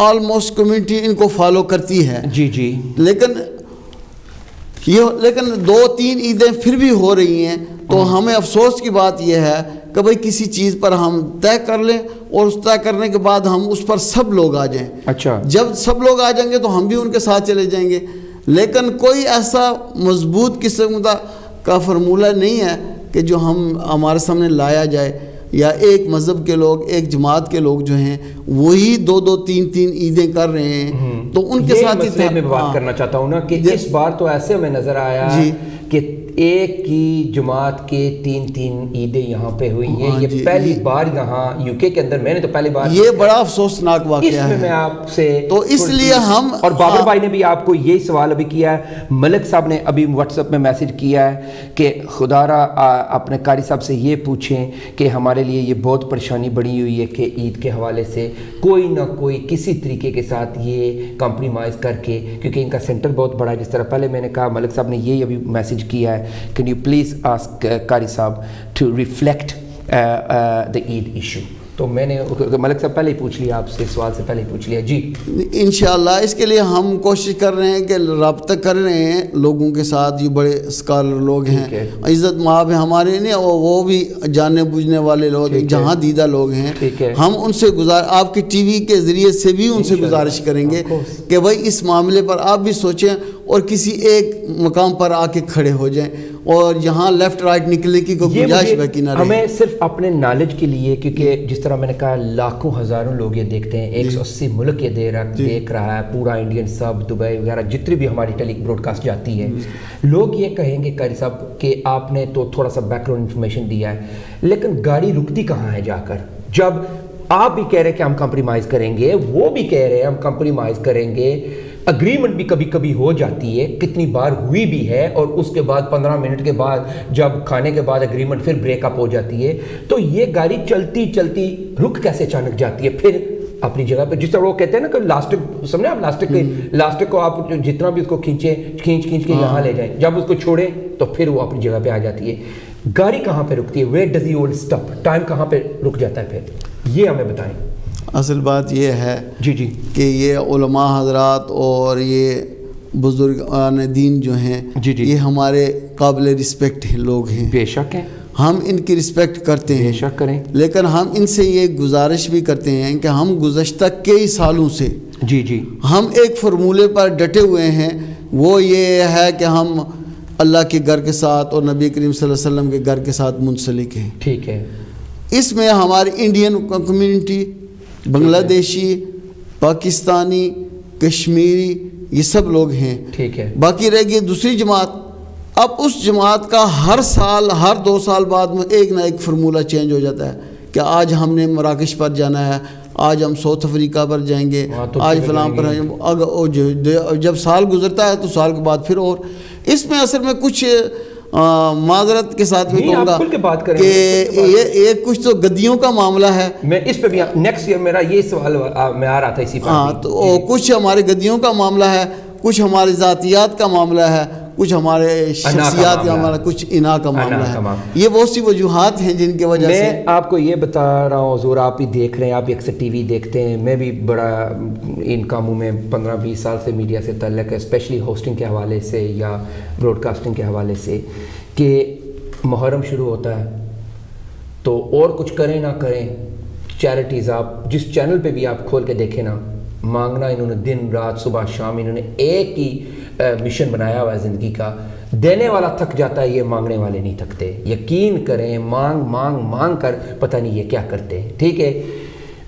آلموسٹ کمیونٹی ان کو فالو کرتی ہے. جی. لیکن 2-3 عیدیں پھر بھی ہو رہی ہیں, تو ہمیں افسوس کی بات یہ ہے کہ بھئی کسی چیز پر ہم طے کر لیں اور اس طے کرنے کے بعد ہم اس پر سب لوگ آ جائیں. اچھا, جب سب لوگ آ جائیں گے تو ہم بھی ان کے ساتھ چلے جائیں گے. لیکن کوئی ایسا مضبوط قسم کا فارمولہ نہیں ہے کہ جو ہمارے سامنے لایا جائے, یا ایک مذہب کے لوگ ایک جماعت کے لوگ جو ہیں وہی 2-3 عیدیں کر رہے ہیں, تو ان کے ساتھ ہی میں بات کرنا چاہتا ہوں نا کہ اس بار تو ایسے ہمیں نظر آیا کہ ایک کی جماعت کے 3 عیدیں یہاں پہ ہوئی ہیں. یہ پہلی بار یہاں یو کے اندر, میں نے تو پہلی بار, یہ بڑا افسوسناک واقعہ ہے. اس میں میں آپ سے تو اس لیے ہم, اور بابر بھائی نے بھی آپ کو یہی سوال ابھی کیا ہے, ملک صاحب نے ابھی واٹس ایپ میں میسج کیا ہے کہ خدا را اپنے قاری صاحب سے یہ پوچھیں کہ ہمارے لیے یہ بہت پریشانی بڑی ہوئی ہے کہ عید کے حوالے سے کوئی نہ کوئی کسی طریقے کے ساتھ یہ کمپرومائز کر کے, کیونکہ ان کا سینٹر بہت بڑا ہے. جس طرح پہلے میں نے کہا, ملک صاحب نے یہی ابھی میسج کیا ہے, کین یو پلیز آسک قاری صاحب to reflect the Eid issue. تو میں نے ملک صاحب پہلے ہی پوچھ لیا, آپ سے سوال سے پہلے ہی پوچھ لیا. جی انشاءاللہ اس کے لیے ہم کوشش کر رہے ہیں کہ رابطہ کر رہے ہیں لوگوں کے ساتھ, جو بڑے اسکالر لوگ ہیں, عزت مآب ہیں ہمارے, نہیں وہ بھی جاننے بوجھنے والے لوگ, جہاں دیدہ لوگ ہیں. ہم ان سے آپ کی ٹی وی کے ذریعے سے بھی ان سے گزارش کریں گے کہ بھائی اس معاملے پر آپ بھی سوچیں اور کسی ایک مقام پر آ کے کھڑے ہو جائیں, اور یہاں لیفٹ رائٹ نکلنے کی کوئی گنجائش باقی نہ رہے. ہمیں صرف اپنے نالج کے لیے, کیونکہ جس طرح میں نے کہا لاکھوں ہزاروں لوگ یہ دیکھتے ہیں, 180 ملک یہ دیکھ رہا ہے, پورا انڈین سب, دبئی وغیرہ جتنی بھی ہماری ٹیلی براڈ کاسٹ جاتی ہے. لوگ یہ کہیں گے قاری صاحب کہ آپ نے تو تھوڑا سا بیک گراؤنڈ انفارمیشن دیا ہے, لیکن گاڑی رکتی کہاں ہے جا کر؟ جب آپ بھی کہہ رہے ہیں کہ ہم کمپرومائز کریں گے, وہ بھی کہہ رہے ہیں ہم کمپرومائز کریں گے, اگریمنٹ بھی کبھی کبھی ہو جاتی ہے, کتنی بار ہوئی بھی ہے, اور اس کے بعد 15 منٹ کے بعد جب کھانے کے بعد اگریمنٹ پھر بریک اپ ہو جاتی ہے. تو یہ گاڑی چلتی چلتی رک کیسے اچانک جاتی ہے پھر اپنی جگہ پہ؟ جس طرح وہ کہتے ہیں نا کہ لاسٹک, سمجھے آپ, لاسٹک کو آپ جتنا بھی اس کو کھینچ کے یہاں لے جائیں, جب اس کو چھوڑیں تو پھر وہ اپنی جگہ پہ آ جاتی ہے. گاڑی کہاں پہ رکتی ہے؟ Where does the old stop? Time کہاں پہ رک جاتا ہے پھر؟ یہ ہمیں بتائیں. اصل بات یہ ہے جی کہ یہ علماء حضرات اور یہ بزرگان دین جو ہیں, یہ ہمارے قابل رسپیکٹ لوگ ہیں. بے شک ہیں, ہم ان کی رسپیکٹ کرتے ہیں, بے شک کریں, لیکن ہم ان سے یہ گزارش بھی کرتے ہیں کہ ہم گزشتہ کئی سالوں سے ہم ایک فارمولے پر ڈٹے ہوئے ہیں. وہ یہ ہے کہ ہم اللہ کے گھر کے ساتھ اور نبی کریم صلی اللہ علیہ وسلم کے گھر کے ساتھ منسلک ہیں. ٹھیک ہے. اس میں ہماری انڈین کمیونٹی, بنگلہ دیشی, پاکستانی, کشمیری, یہ سب لوگ ہیں. ٹھیک ہے. باقی رہ گئی دوسری جماعت. اب اس جماعت کا ہر سال, ہر 2 سال بعد میں ایک نہ ایک فارمولہ چینج ہو جاتا ہے کہ آج ہم نے مراکش پر جانا ہے, آج ہم ساؤتھ افریقہ پر جائیں گے, آج فلاں پر. جب سال گزرتا ہے تو سال کے بعد پھر. اور اس میں اصل میں کچھ معذرت کے ساتھ میں کہوں گا کہ یہ کچھ تو گدیوں کا معاملہ ہے. میں اس پہ بھی نیکسٹ ایئر میرا یہ سوال میں آ رہا تھا اسی پر. تو کچھ ہمارے گدیوں کا معاملہ ہے, کچھ ہماری ذاتیات کا معاملہ ہے، کچھ ہمارے شخصیات کا معاملہ، کچھ انا کا معاملہ ہے. یہ بہت سی وجوہات ہیں جن کی وجہ سے. میں آپ کو یہ بتا رہا ہوں حضور، آپ بھی دیکھ رہے ہیں، آپ بھی اکثر ٹی وی دیکھتے ہیں، میں بھی بڑا ان کاموں میں 15-20 سال سے میڈیا سے تعلق ہے، اسپیشلی ہوسٹنگ کے حوالے سے یا براڈ کاسٹنگ کے حوالے سے، کہ محرم شروع ہوتا ہے تو اور کچھ کریں نہ کریں، چیریٹیز آپ جس چینل پہ بھی آپ کھول کے دیکھیں نا، مانگنا انہوں نے دن رات صبح شام، انہوں نے ایک ہی مشن بنایا ہوا ہے زندگی کا. دینے والا تھک جاتا ہے، یہ مانگنے والے نہیں تھکتے. یقین کریں، مانگ مانگ مانگ کر پتہ نہیں یہ کیا کرتے ہیں. ٹھیک ہے،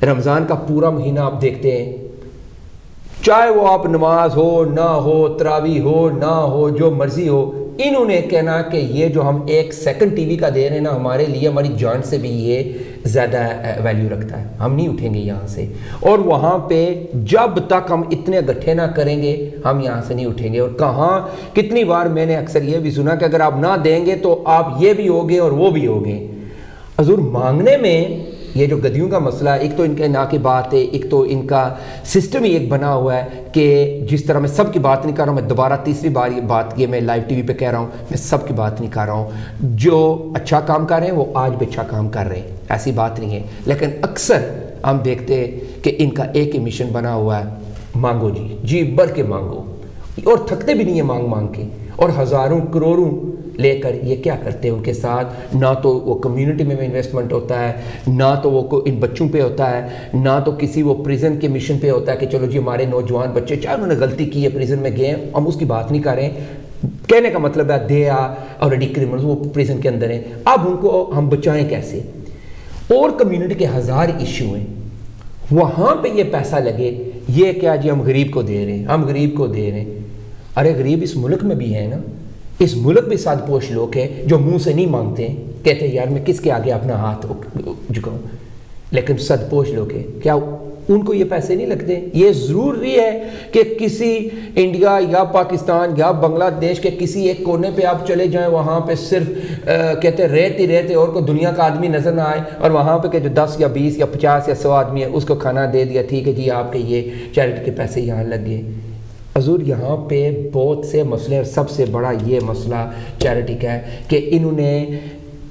رمضان کا پورا مہینہ آپ دیکھتے ہیں، چاہے وہ آپ نماز ہو نہ ہو، تراویح ہو نہ ہو، جو مرضی ہو، انہوں نے کہنا کہ یہ جو ہم 1 سیکنڈ ٹی وی کا دے رہے ہیں نا، ہمارے لیے ہماری جان سے بھی یہ زیادہ ویلیو رکھتا ہے، ہم نہیں اٹھیں گے یہاں سے. اور وہاں پہ جب تک ہم اتنے گٹھے نہ کریں گے ہم یہاں سے نہیں اٹھیں گے. اور کہاں کتنی بار میں نے اکثر یہ بھی سنا کہ اگر آپ نہ دیں گے تو آپ یہ بھی ہوگے اور وہ بھی ہوگے. حضور مانگنے میں یہ جو گدیوں کا مسئلہ ہے، ایک تو ان کے نا کی بات ہے، ایک تو ان کا سسٹم ہی ایک بنا ہوا ہے کہ جس طرح میں سب کی بات نہیں کر رہا ہوں، میں دوبارہ تیسری بار یہ بات یہ میں لائیو ٹی وی پہ کہہ رہا ہوں، میں سب کی بات نہیں کر رہا ہوں. جو اچھا کام کر رہے ہیں وہ آج بھی اچھا کام کر رہے ہیں، ایسی بات نہیں ہے. لیکن اکثر ہم دیکھتے ہیں کہ ان کا ایک ہی مشن بنا ہوا ہے، مانگو جی بھر کے مانگو، اور تھکتے بھی نہیں ہیں مانگ مانگ کے. اور ہزاروں کروڑوں لے کر یہ کیا کرتے ہیں ان کے ساتھ؟ نہ تو وہ کمیونٹی میں انویسٹمنٹ ہوتا ہے، نہ تو وہ ان بچوں پہ ہوتا ہے، نہ تو کسی وہ پریزن کے مشن پہ ہوتا ہے کہ چلو جی ہمارے نوجوان بچے چاہے انہوں نے غلطی کی ہے، پریزن میں گئے، ہم اس کی بات نہیں کر رہے ہیں. کہنے کا مطلب ہے دے آلریڈی کرمنلز، وہ پریزن کے اندر ہیں، اب ان کو ہم بچائیں کیسے؟ اور کمیونٹی کے ہزار ایشو ہیں، وہاں پہ یہ پیسہ لگے. یہ کیا جی ہم غریب کو دے رہے ہیں، ہم غریب کو دے رہے ہیں. ارے غریب اس ملک میں بھی ہے نا، اس ملک بھی ساد پوش لوگ ہیں جو منہ سے نہیں مانگتے ہیں، کہتے ہیں یار میں کس کے آگے اپنا ہاتھ جھکاؤں، لیکن سد پوش لوگ ہیں. کیا ان کو یہ پیسے نہیں لگتے؟ یہ ضروری ہے کہ کسی انڈیا یا پاکستان یا بنگلہ دیش کے کسی ایک کونے پہ آپ چلے جائیں، وہاں پہ صرف کہتے ریت ہی رہتے اور کوئی دنیا کا آدمی نظر نہ آئے، اور وہاں پہ کہ جو 10 یا 20 یا 50 یا 100 آدمی ہے اس کو کھانا دے دیا، ٹھیک ہے جی آپ کے یہ چیریٹی کے پیسے یہاں لگ گئے. حضور یہاں پہ بہت سے مسئلے، اور سب سے بڑا یہ مسئلہ چیریٹی کا ہے کہ انہوں نے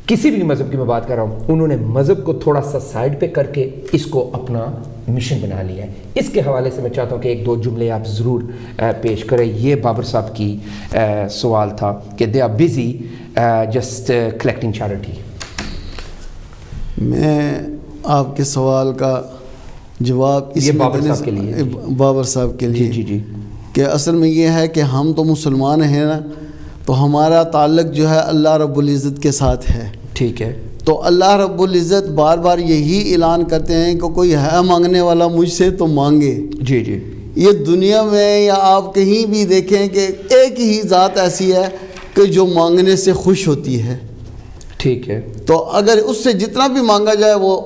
کسی بھی مذہب کی میں بات کر رہا ہوں، انہوں نے مذہب کو تھوڑا سا سائڈ پہ کر کے اس کو اپنا مشن بنا لیا ہے. اس کے حوالے سے میں چاہتا ہوں کہ 1-2 جملے آپ ضرور پیش کریں. یہ بابر صاحب کی سوال تھا کہ they are busy just collecting charity. میں آپ کے سوال کا جواب اس بابر صاحب کے لیے، بابر صاحب کے لیے جی کہ اصل میں یہ ہے کہ ہم تو مسلمان ہیں نا، تو ہمارا تعلق جو ہے اللہ رب العزت کے ساتھ ہے. ٹھیک ہے، تو اللہ رب العزت بار بار یہی اعلان کرتے ہیں کہ کوئی ہے مانگنے والا مجھ سے تو مانگے. جی یہ دنیا میں یا آپ کہیں بھی دیکھیں کہ ایک ہی ذات ایسی ہے کہ جو مانگنے سے خوش ہوتی ہے. ٹھیک ہے، تو اگر اس سے جتنا بھی مانگا جائے وہ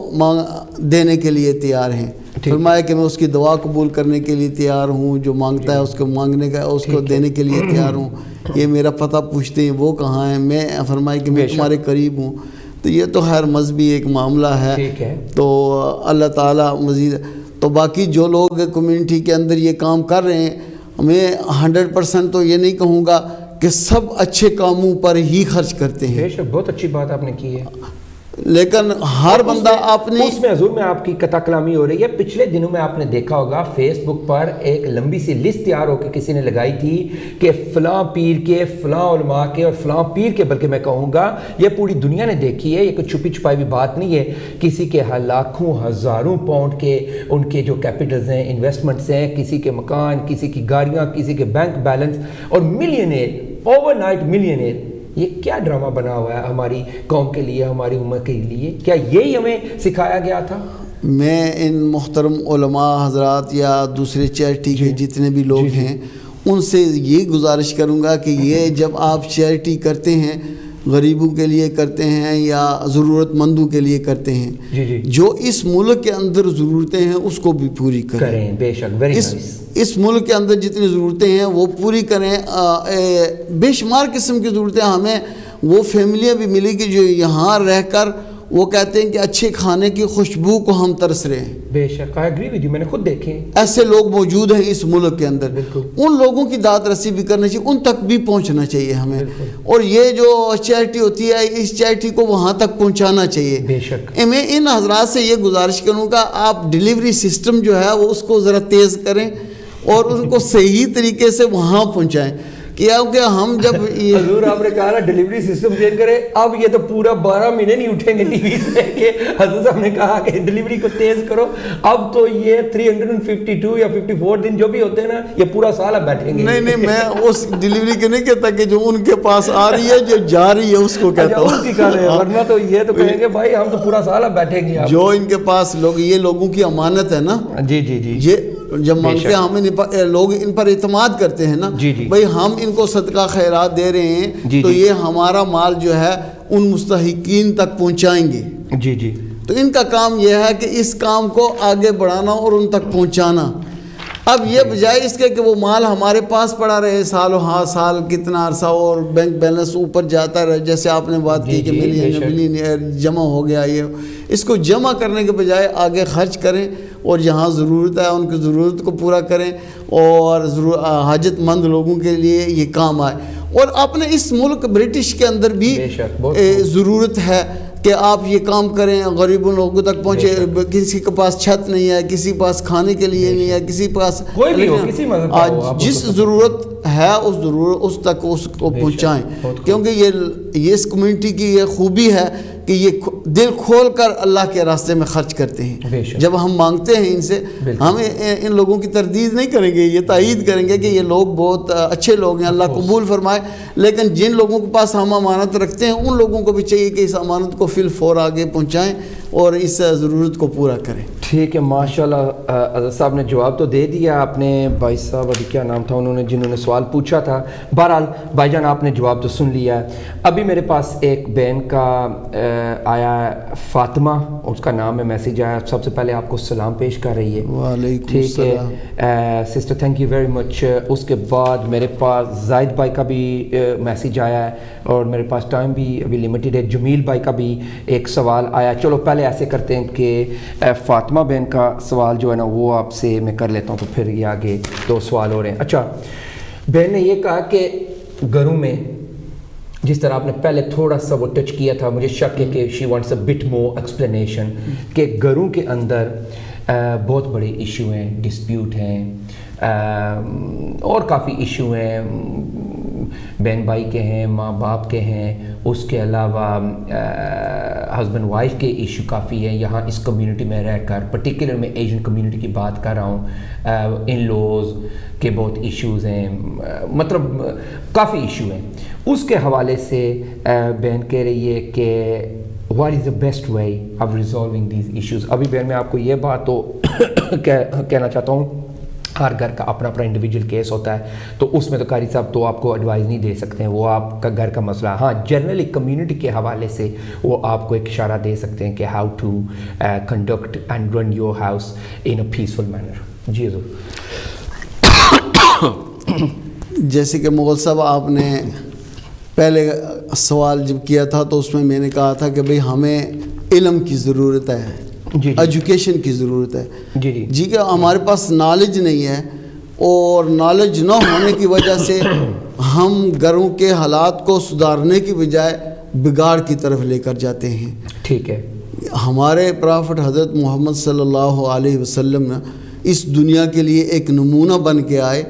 دینے کے لیے تیار ہیں. فرمایا کہ میں اس کی دعا قبول کرنے کے لیے تیار ہوں، جو مانگتا ہے اس کو مانگنے کا، اس کو دینے کے لیے تیار ہوں. یہ میرا پتہ پوچھتے ہیں وہ کہاں ہیں، میں فرمایا کہ میں تمہارے قریب ہوں. تو یہ تو ہر مذہبی ایک معاملہ ہے. تو اللہ تعالیٰ مزید تو باقی جو لوگ کمیونٹی کے اندر یہ کام کر رہے ہیں، میں 100% تو یہ نہیں کہوں گا کہ سب اچھے کاموں پر ہی خرچ کرتے ہیں. بہت اچھی بات آپ نے کی ہے، لیکن ہر بندہ اپنی اس میں حضور میں آپ کی قطع کلامی ہو رہی ہے. پچھلے دنوں میں آپ نے دیکھا ہوگا فیس بک پر ایک لمبی سی لسٹ تیار ہو کے کسی نے لگائی تھی کہ فلاں پیر کے، فلاں علماء کے، اور فلاں پیر کے، بلکہ میں کہوں گا یہ پوری دنیا نے دیکھی ہے، یہ کوئی چھپی چھپائی بھی بات نہیں ہے. کسی کے لاکھوں ہزاروں پاؤنڈ کے ان کے جو کیپٹلز ہیں، انویسٹمنٹس ہیں، کسی کے مکان، کسی کی گاڑیاں، کسی کے بینک بیلنس، اور ملینئر، اوور نائٹ ملینئر. یہ کیا ڈرامہ بنا ہوا ہے ہماری قوم کے لیے، ہماری امت کے لیے؟ کیا یہی ہمیں سکھایا گیا تھا؟ میں ان محترم علماء حضرات یا دوسرے چیریٹی کے جتنے بھی لوگ ہیں ان سے یہ گزارش کروں گا کہ یہ جب آپ چیریٹی کرتے ہیں، غریبوں کے لیے کرتے ہیں یا ضرورت مندوں کے لیے کرتے ہیں، جو اس ملک کے اندر ضرورتیں ہیں اس کو بھی پوری کریں. بے شک، ویری نائس. اس ملک کے اندر جتنی ضرورتیں ہیں وہ پوری کریں. بے شمار قسم کی ضرورتیں. ہمیں وہ فیملیاں بھی ملی کہ جو یہاں رہ کر وہ کہتے ہیں کہ اچھے کھانے کی خوشبو کو ہم ترس رہے ہیں. بے شک I agree with you, میں نے خود دیکھے ہیں. ایسے لوگ موجود ہیں اس ملک کے اندر. ان لوگوں کی داد رسی بھی کرنی چاہیے, ان تک بھی پہنچنا چاہیے ہمیں. اور یہ جو چیریٹی ہوتی ہے اس چیریٹی کو وہاں تک پہنچانا چاہیے. بے شک میں ان حضرات سے یہ گزارش کروں گا, آپ ڈیلیوری سسٹم جو ہے وہ اس کو ذرا تیز کریں اور ان کو صحیح طریقے سے وہاں پہنچائیں. کیونکہ ہم جب حضور آپ نے کہا نا ڈیلیوری سسٹم چینج کرے, اب یہ تو پورا 12 مہینے نہیں اٹھیں گے ٹی وی سے کہ حضور صاحب نے کہا کہ ڈیلیوری کو تیز کرو. اب تو یہ 352 یا 54 دن جو بھی ہوتے ہیں نا, یہ پورا سال اب بیٹھیں گے. نہیں میں اس ڈیلیوری کے نہیں کہتا کہ جو ان کے پاس آ رہی ہے, جو جا رہی ہے اس کو کہتا ہوں. ورنہ تو یہ تو کہیں گے بھائی ہم تو پورا سال اب بیٹھیں گے. جو ان کے پاس لوگ, یہ لوگوں کی امانت ہے نا. جی جی جی, یہ جب مانگتے ہیں ہمیں لوگ ان پر اعتماد کرتے ہیں نا, بھائی ہم ان کو صدقہ خیرات دے رہے ہیں تو یہ ہمارا مال جو ہے ان مستحقین تک پہنچائیں گے. جی جی, تو ان کا کام یہ ہے کہ اس کام کو آگے بڑھانا اور ان تک پہنچانا. اب یہ بجائے اس کے کہ وہ مال ہمارے پاس پڑا رہے سالوں سال کتنا عرصہ اور بینک بیلنس اوپر جاتا رہے, جیسے آپ نے بات کی کہ ملین جمع ہو گیا, یہ اس کو جمع کرنے کے بجائے آگے خرچ کریں اور جہاں ضرورت ہے ان کی ضرورت کو پورا کریں اور حاجت مند لوگوں کے لیے یہ کام آئے. اور اپنے اس ملک برٹش کے اندر بھی ضرورت ہے کہ آپ یہ کام کریں, غریبوں لوگوں تک پہنچے. کسی کے پاس چھت نہیں ہے, کسی پاس کھانے کے لیے نہیں ہے, کسی پاس جس ضرورت ہے اس تک اس کو پہنچائیں. کیونکہ یہ اس کمیونٹی کی یہ خوبی ہے کہ یہ دل کھول کر اللہ کے راستے میں خرچ کرتے ہیں. جب ہم مانگتے ہیں ان سے, ہم ان لوگوں کی تردید نہیں کریں گے, یہ تائید کریں گے کہ یہ لوگ بہت اچھے لوگ ہیں, اللہ قبول فرمائے. لیکن جن لوگوں کے پاس ہم امانت رکھتے ہیں ان لوگوں کو بھی چاہیے کہ اس امانت کو فی الفور آگے پہنچائیں اور اس ضرورت کو پورا کریں. ٹھیک ہے, ماشاءاللہ حضرت صاحب نے جواب تو دے دیا. آپ نے بھائی صاحب ابھی کیا نام تھا جنہوں نے سوال پوچھا تھا, بہرحال بھائی جان آپ نے جواب تو سن لیا ہے. ابھی میرے پاس ایک بہن کا آیا فاطمہ, اس کا نام ہے, میسیج آیا. سب سے پہلے آپ کو سلام پیش کر رہی ہے. وعلیکم السلام. ٹھیک ہے sister, thank you very much. اس کے بعد میرے پاس زاہد بھائی کا بھی میسیج آیا ہے اور میرے پاس ٹائم بھی ابھی لمیٹڈ ہے. جمیل بھائی کا بھی ایک سوال آیا. چلو پہلے ایسے کرتے ہیں کہ فاطمہ بہن کا سوال جو ہے نا وہ آپ سے میں کر لیتا ہوں, تو پھر یہ آگے 2 سوال ہو رہے ہیں. اچھا, بہن نے یہ کہا کہ گھروں میں جس طرح آپ نے پہلے تھوڑا سا وہ ٹچ کیا تھا, مجھے شک ہے کہ she wants a but more explanation, کہ گھروں کے اندر بہت بڑے ایشو ہیں, ڈسپیوٹ ہیں اور کافی ایشو ہیں, بہن بھائی کے ہیں, ماں باپ کے ہیں, اس کے علاوہ ہسبینڈ وائف کے ایشو کافی ہیں. یہاں اس کمیونٹی میں رہ کر, پرٹیکولر میں ایشین کمیونٹی کی بات کر رہا ہوں, ان لوز کے بہت ایشوز ہیں, مطلب کافی ایشو ہیں. اس کے حوالے سے بہن کہہ رہی ہے کہ what is the best way of resolving these issues. ابھی بہن میں آپ کو یہ بات تو کہنا چاہتا ہوں, ہر گھر کا اپنا اپنا انڈیویجول کیس ہوتا ہے, تو اس میں تو قاری صاحب تو آپ کو ایڈوائز نہیں دے سکتے ہیں, وہ آپ کا گھر کا مسئلہ. ہاں جنرلی کمیونٹی کے حوالے سے وہ آپ کو ایک اشارہ دے سکتے ہیں کہ how to conduct and run your house in a peaceful manner. جی حضور. جیسے کہ مغل صاحب آپ نے پہلے سوال جب کیا تھا تو اس میں نے کہا تھا کہ بھئی ہمیں علم کی ضرورت ہے, ایجوکیشن کی ضرورت ہے. جی کہ ہمارے پاس نالج نہیں ہے, اور نالج نہ ہونے کی وجہ سے ہم گھروں کے حالات کو سدھارنے کی بجائے بگاڑ کی طرف لے کر جاتے ہیں. ٹھیک ہے. ہمارے پرافٹ حضرت محمد صلی اللہ علیہ وسلم اس دنیا کے لیے ایک نمونہ بن کے آئے,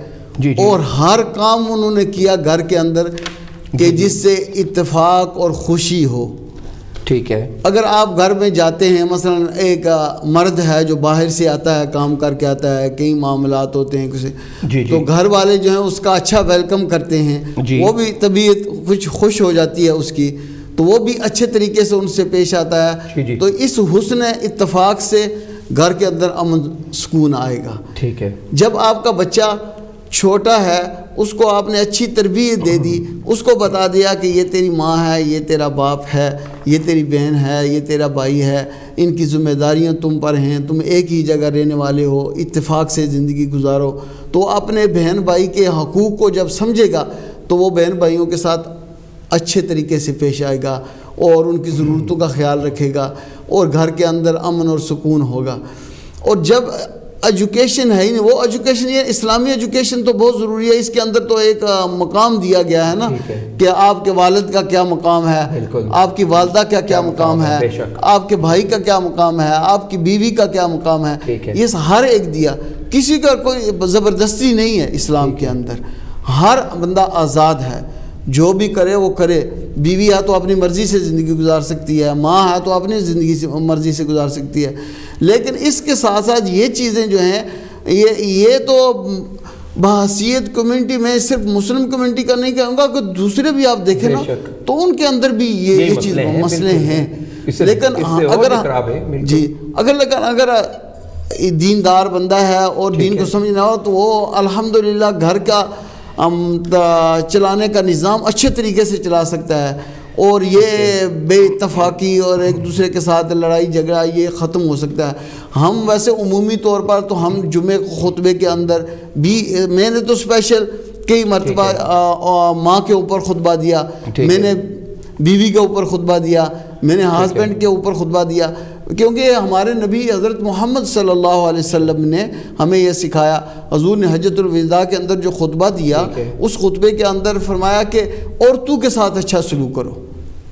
اور ہر کام انہوں نے کیا گھر کے اندر کہ جس سے اتفاق اور خوشی ہو. ٹھیک ہے. اگر آپ گھر میں جاتے ہیں, مثلا ایک مرد ہے جو باہر سے آتا ہے, کام کر کے آتا ہے, کئی معاملات ہوتے ہیں کسی, تو گھر والے جو ہیں اس کا اچھا ویلکم کرتے ہیں, وہ بھی طبیعت کچھ خوش ہو جاتی ہے اس کی, تو وہ بھی اچھے طریقے سے ان سے پیش آتا ہے. تو اس حسن اتفاق سے گھر کے اندر امن سکون آئے گا. ٹھیک ہے. جب آپ کا بچہ چھوٹا ہے, اس کو آپ نے اچھی تربیت دے دی, اس کو بتا دیا کہ یہ تیری ماں ہے, یہ تیرا باپ ہے, یہ تیری بہن ہے, یہ تیرا بھائی ہے, ان کی ذمہ داریاں تم پر ہیں, تم ایک ہی جگہ رہنے والے ہو, اتفاق سے زندگی گزارو, تو اپنے بہن بھائی کے حقوق کو جب سمجھے گا تو وہ بہن بھائیوں کے ساتھ اچھے طریقے سے پیش آئے گا. اور ان کی ضرورتوں کا خیال رکھے گا اور گھر کے اندر امن اور سکون ہوگا. اور جب ایجوکیشن ہے ہی نہیں, وہ ایجوکیشن یہ اسلامی ایجوکیشن تو بہت ضروری ہے, اس کے اندر تو ایک مقام دیا گیا ہے نا کہ آپ کے والد کا کیا مقام ہے, آپ کی والدہ کا کیا مقام ہے, آپ کے بھائی کا کیا مقام ہے, آپ کی بیوی کا کیا مقام ہے, یہ ہر ایک دیا. کسی کا کوئی زبردستی نہیں ہے اسلام کے اندر, ہر بندہ آزاد ہے, جو بھی کرے وہ کرے. بیوی ہے تو اپنی مرضی سے زندگی گزار سکتی ہے, ماں ہے تو اپنی زندگی سے مرضی سے گزار سکتی ہے, لیکن اس کے ساتھ ساتھ یہ چیزیں جو ہیں یہ تو بحیثیت کمیونٹی میں صرف مسلم کمیونٹی کا نہیں کہوں گا کہ دوسرے بھی آپ دیکھیں نا تو ان کے اندر بھی یہ چیز مسئلے ہیں. لیکن اگر دیندار بندہ ہے اور دین کو سمجھنا ہو تو وہ الحمدللہ گھر کا چلانے کا نظام اچھے طریقے سے چلا سکتا ہے, اور یہ بے اتفاقی اور ایک دوسرے کے ساتھ لڑائی جھگڑا یہ ختم ہو سکتا ہے. ہم ویسے عمومی طور پر تو ہم جمعے خطبے کے اندر بھی, میں نے تو اسپیشل کئی مرتبہ ماں کے اوپر خطبہ دیا, میں نے بیوی کے اوپر خطبہ دیا, میں نے ہسبینڈ کے اوپر خطبہ دیا, کیونکہ ہمارے نبی حضرت محمد صلی اللہ علیہ وسلم نے ہمیں یہ سکھایا. حضور نے حجۃ الوداع کے اندر جو خطبہ دیا اس خطبے کے اندر فرمایا کہ عورتوں کے ساتھ اچھا سلوک کرو.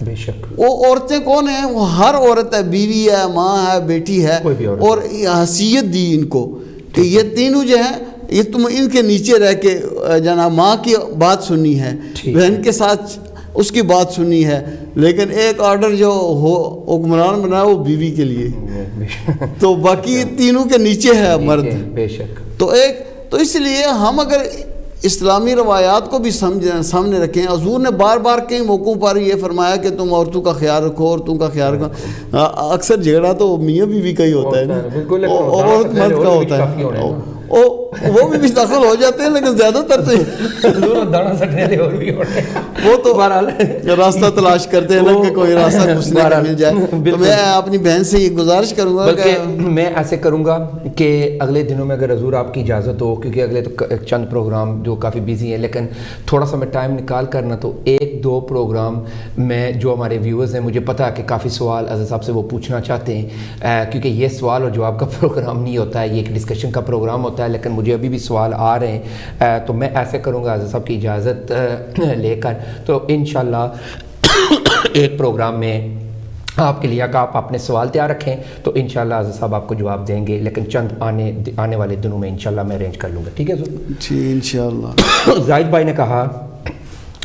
بے شک وہ عورتیں کون ہیں؟ وہ ہر عورت ہے, بیوی ہے, ماں ہے, بیٹی ہے, اور حیثیت دی ان کو کہ یہ تینوں جو ہیں یہ تم ان کے نیچے رہ کے جناب ماں کی بات سننی ہے, بہن کے ساتھ اس کی بات سننی ہے, لیکن ایک آرڈر جو ہو حکمران بنا وہ بیوی کے لیے, تو باقی تینوں کے نیچے ہے مرد. بے شک. تو اس لیے ہم اگر اسلامی روایات کو بھی سامنے رکھیں, حضور نے بار بار کئی موقعوں پر یہ فرمایا کہ تم عورتوں کا خیال رکھو, عورتوں کا خیال رکھو. اکثر جھگڑا تو میاں بیوی کا ہی ہوتا ہے نا, عورت مرد کا ہوتا ہے, وہ بھی داخل ہو جاتے ہیں, لیکن زیادہ تر وہ تو راستہ تلاش کرتے ہیں نا کہ کوئی راستہ گھسنے کا مل جائے. تو میں اپنی بہن سے یہ گزارش کروں گا کہ میں ایسے کروں گا کہ اگلے دنوں میں اگر حضور آپ کی اجازت ہو, کیونکہ اگلے تو چند پروگرام جو کافی بیزی ہیں, لیکن تھوڑا سا میں ٹائم نکال کرنا تو 1-2 پروگرام میں جو ہمارے ویورز ہیں, مجھے پتا ہے کہ کافی سوال عزیز صاحب سے وہ پوچھنا چاہتے ہیں, کیونکہ یہ سوال اور جواب کا پروگرام نہیں ہوتا ہے, یہ ایک ڈسکشن کا پروگرام ہوتا ہے, لیکن مجھے ابھی بھی سوال آ رہے ہیں, تو میں ایسے کروں گا عزیز صاحب کی اجازت لے کر, تو انشاءاللہ ایک پروگرام میں آپ کے لیے آپ اپنے سوال تیار رکھیں تو انشاءاللہ عزیز صاحب آپ کو جواب دیں گے, لیکن چند آنے والے دنوں میں انشاءاللہ میں ارینج کر لوں گا. ٹھیک ہے جی انشاءاللہ. زاہد بھائی نے کہا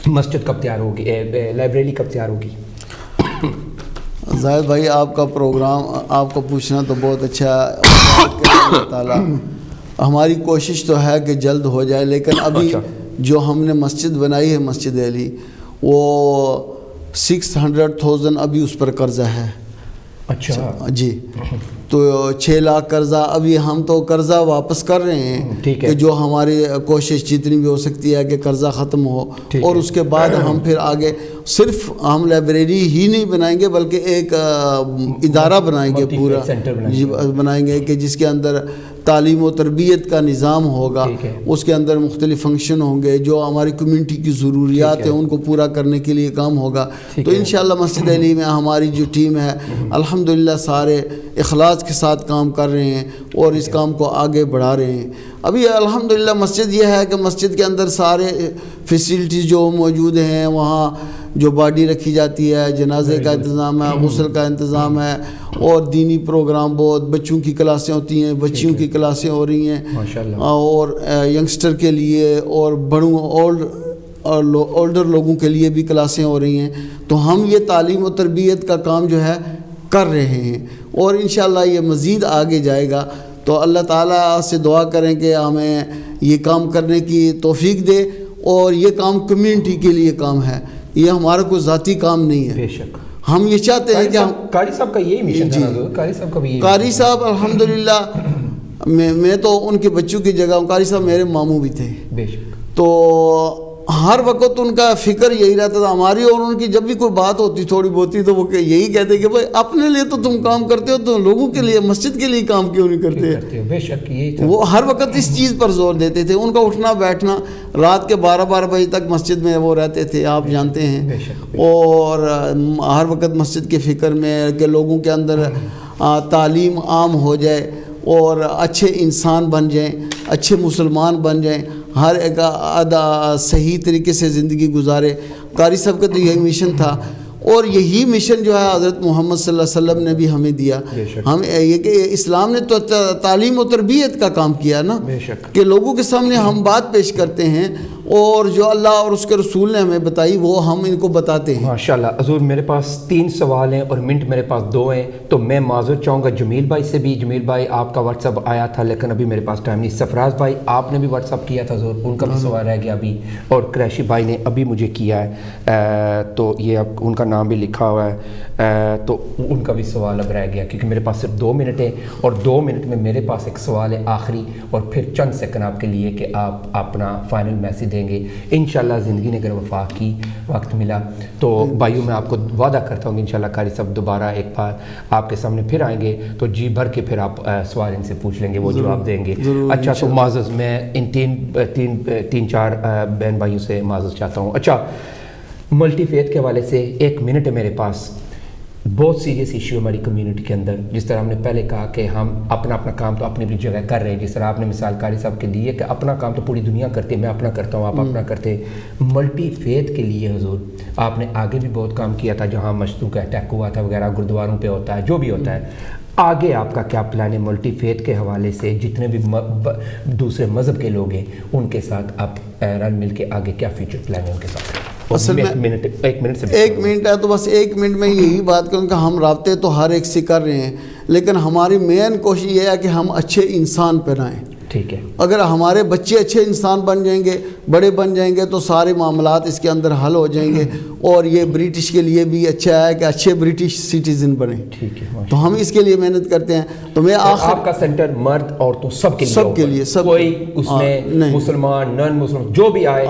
مسجد کب تیار ہوگی, لائبریری کب تیار ہوگی؟ زاہد بھائی آپ کا پروگرام آپ کو پوچھنا تو بہت اچھا ہے, اللہ تعالیٰ ہماری کوشش تو ہے کہ جلد ہو جائے, لیکن ابھی جو ہم نے مسجد بنائی ہے مسجد علی, وہ 600,000 ابھی اس پر قرضہ ہے. اچھا جی, تو 6 لاکھ قرضہ ابھی ہم تو قرضہ واپس کر رہے ہیں کہ جو ہماری کوشش جتنی بھی ہو سکتی ہے کہ قرضہ ختم ہو, اور اس کے بعد ہم پھر آگے صرف ہم لائبریری ہی نہیں بنائیں گے بلکہ ایک ادارہ بنائیں گے, پورا بنائیں گے کہ جس کے اندر تعلیم و تربیت کا نظام ہوگا, اس کے اندر مختلف فنکشن ہوں گے, جو ہماری کمیونٹی کی ضروریات ہیں ان کو پورا کرنے کے لیے کام ہوگا. تو انشاءاللہ مسجد علی میں ہماری جو ٹیم ہے الحمدللہ سارے اخلاص کے ساتھ کام کر رہے ہیں اور اس کام کو آگے بڑھا رہے ہیں. ابھی الحمدللہ مسجد یہ ہے کہ مسجد کے اندر سارے فیسلٹیز جو موجود ہیں, وہاں جو باڈی رکھی جاتی ہے, جنازے کا انتظام ہے, غسل کا انتظام ہے, اور دینی پروگرام بہت, بچوں کی کلاسیں ہوتی ہیں, بچیوں کی کلاسیں ہو رہی ہیں, اور ینگسٹر کے لیے اور بڑوں اولڈر لوگوں کے لیے بھی کلاسیں ہو رہی ہیں. تو ہم یہ تعلیم و تربیت کا کام جو ہے کر رہے ہیں, اور انشاءاللہ یہ مزید آگے جائے گا. تو اللہ تعالیٰ سے دعا کریں کہ ہمیں یہ کام کرنے کی توفیق دے, اور یہ کام کمیونٹی کے لیے کام ہے, یہ ہمارا کوئی ذاتی کام نہیں ہے. بے شک ہم یہ چاہتے ہیں کہ قاری صاحب کا یہی مشن تھا. قاری صاحب کا بھی, قاری صاحب الحمدللہ میں تو ان کے بچوں کی جگہ ہوں, قاری صاحب میرے ماموں بھی تھے. بے شک. تو ہر وقت ان کا فکر یہی رہتا تھا ہماری، اور ان کی جب بھی کوئی بات ہوتی تھوڑی بہت تو وہ یہی کہتے کہ بھائی اپنے لیے تو تم کام کرتے ہو، تو لوگوں کے لیے مسجد کے لیے کام کیوں نہیں کرتے؟ بے شک یہی تھا، وہ ہر وقت اس چیز پر زور دیتے تھے. ان کا اٹھنا بیٹھنا رات کے 12 بجے تک مسجد میں وہ رہتے تھے، آپ جانتے ہیں، اور ہر وقت مسجد کے فکر میں کہ لوگوں کے اندر تعلیم عام ہو جائے اور اچھے انسان بن جائیں، اچھے مسلمان بن جائیں، ہر ایک صحیح طریقے سے زندگی گزارے. قاری صاحب کا تو یہی مشن تھا، اور یہی مشن جو ہے حضرت محمد صلی اللہ علیہ وسلم نے بھی ہمیں دیا. ہم یہ کہ اسلام نے تو تعلیم و تربیت کا کام کیا نا، کہ لوگوں کے سامنے ہم بات پیش کرتے ہیں، اور جو اللہ اور اس کے رسول نے ہمیں بتائی وہ ہم ان کو بتاتے ہیں. ماشاءاللہ حضور، میرے پاس 3 سوال ہیں اور منٹ میرے پاس 2 ہیں، تو میں معذرت چاہوں گا جمیل بھائی سے بھی. جمیل بھائی آپ کا واٹس ایپ آیا تھا لیکن ابھی میرے پاس ٹائم نہیں. سفراز بھائی آپ نے بھی واٹس ایپ کیا تھا حضور، ان کا بھی سوال رہ گیا ابھی، اور قریشی بھائی نے ابھی مجھے کیا ہے، تو یہ اب ان کا نام بھی لکھا ہوا ہے، تو ان کا بھی سوال اب رہ گیا کیونکہ میرے پاس صرف 2 منٹ ہیں، اور 2 منٹ میں میرے پاس ایک سوال ہے آخری، اور پھر چند سیکنڈ آپ کے لیے کہ آپ اپنا فائنل میسج دیں گے. انشاءاللہ زندگی نے اگر وفا کی، وقت ملا تو بھائیوں میں آپ کو وعدہ کرتا ہوں کہ انشاءاللہ قاری صاحب دوبارہ ایک بار آپ کے سامنے پھر آئیں گے، تو جی بھر کے پھر آپ سوال ان سے پوچھ لیں گے، وہ جواب دیں گے. اچھا، تو معزز میں ان تین چار بہن بھائیوں سے معزز چاہتا ہوں. اچھا، ملٹی فیتھ کے حوالے سے 1 منٹ ہے میرے پاس. بہت سیریس ایشو ہماری کمیونٹی کے اندر، جس طرح ہم نے پہلے کہا کہ ہم اپنا کام تو اپنی بھی جگہ کر رہے ہیں، جس طرح آپ نے مثال قاری صاحب کے لیے کہ اپنا کام تو پوری دنیا کرتی ہے، میں اپنا کرتا ہوں، آپ اپنا کرتے ہیں. ملٹی فیتھ کے لیے حضور آپ نے آگے بھی بہت کام کیا تھا، جہاں مشتوں کا اٹیک ہوا تھا وغیرہ، گردواروں پہ ہوتا ہے جو بھی ہوتا ہے. آگے آپ کا کیا پلان ہے ملٹی فیتھ کے حوالے سے؟ جتنے بھی دوسرے مذہب کے لوگ ہیں ان کے ساتھ آپ رل مل کے آگے کیا فیوچر پلان ہے ان کے ساتھ؟ اصل میں 1 منٹ ہے تو بس 1 منٹ میں یہی بات کروں کہ ہم رابطے تو ہر ایک سے کر رہے ہیں، لیکن ہماری مین کوشش یہ ہے کہ ہم اچھے انسان پہنائیں. ٹھیک ہے، اگر ہمارے بچے اچھے انسان بن جائیں گے، بڑے بن جائیں گے، تو سارے معاملات اس کے اندر حل ہو جائیں گے. اور یہ برٹش کے لیے بھی اچھا ہے کہ اچھے برٹش سٹیزن بنیں. ٹھیک ہے، تو ہم اس کے لیے محنت کرتے ہیں. تو میں آپ کا سینٹر مرد عورتوں سب کے لیے کوئی اس میں مسلمان نان مسلم جو بھی آئے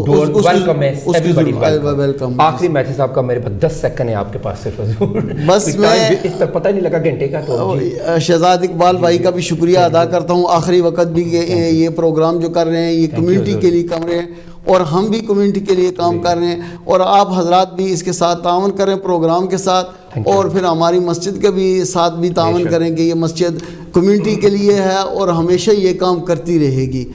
ویلکم ہے، ایوری باڈی ویلکم. آخری میسج آپ کا میرے پاس 10 سیکنڈ ہے آپ کے پاس صرف حضور، بس میں اس تک پتہ نہیں لگا گھنٹے کا. تو شہزاد اقبال بھائی کا بھی شکریہ ادا کرتا ہوں آخری وقت بھی کہ یہ پروگرام جو کر رہے ہیں یہ کمیونٹی کے لیے کر رہے ہیں، اور ہم بھی کمیونٹی کے لیے کام کر رہے ہیں، اور آپ حضرات بھی اس کے ساتھ تعاون کریں پروگرام کے ساتھ، اور پھر ہماری مسجد کے بھی ساتھ بھی تعاون کریں کہ یہ مسجد کمیونٹی کے لیے ہے اور ہمیشہ یہ کام کرتی رہے گی،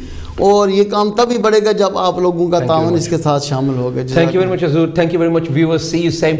اور یہ کام تبھی بڑھے گا جب آپ لوگوں کا تعاون اس کے ساتھ شامل ہوگا. تھینک یو ویری مچ حضور، thank you very much viewers, see you same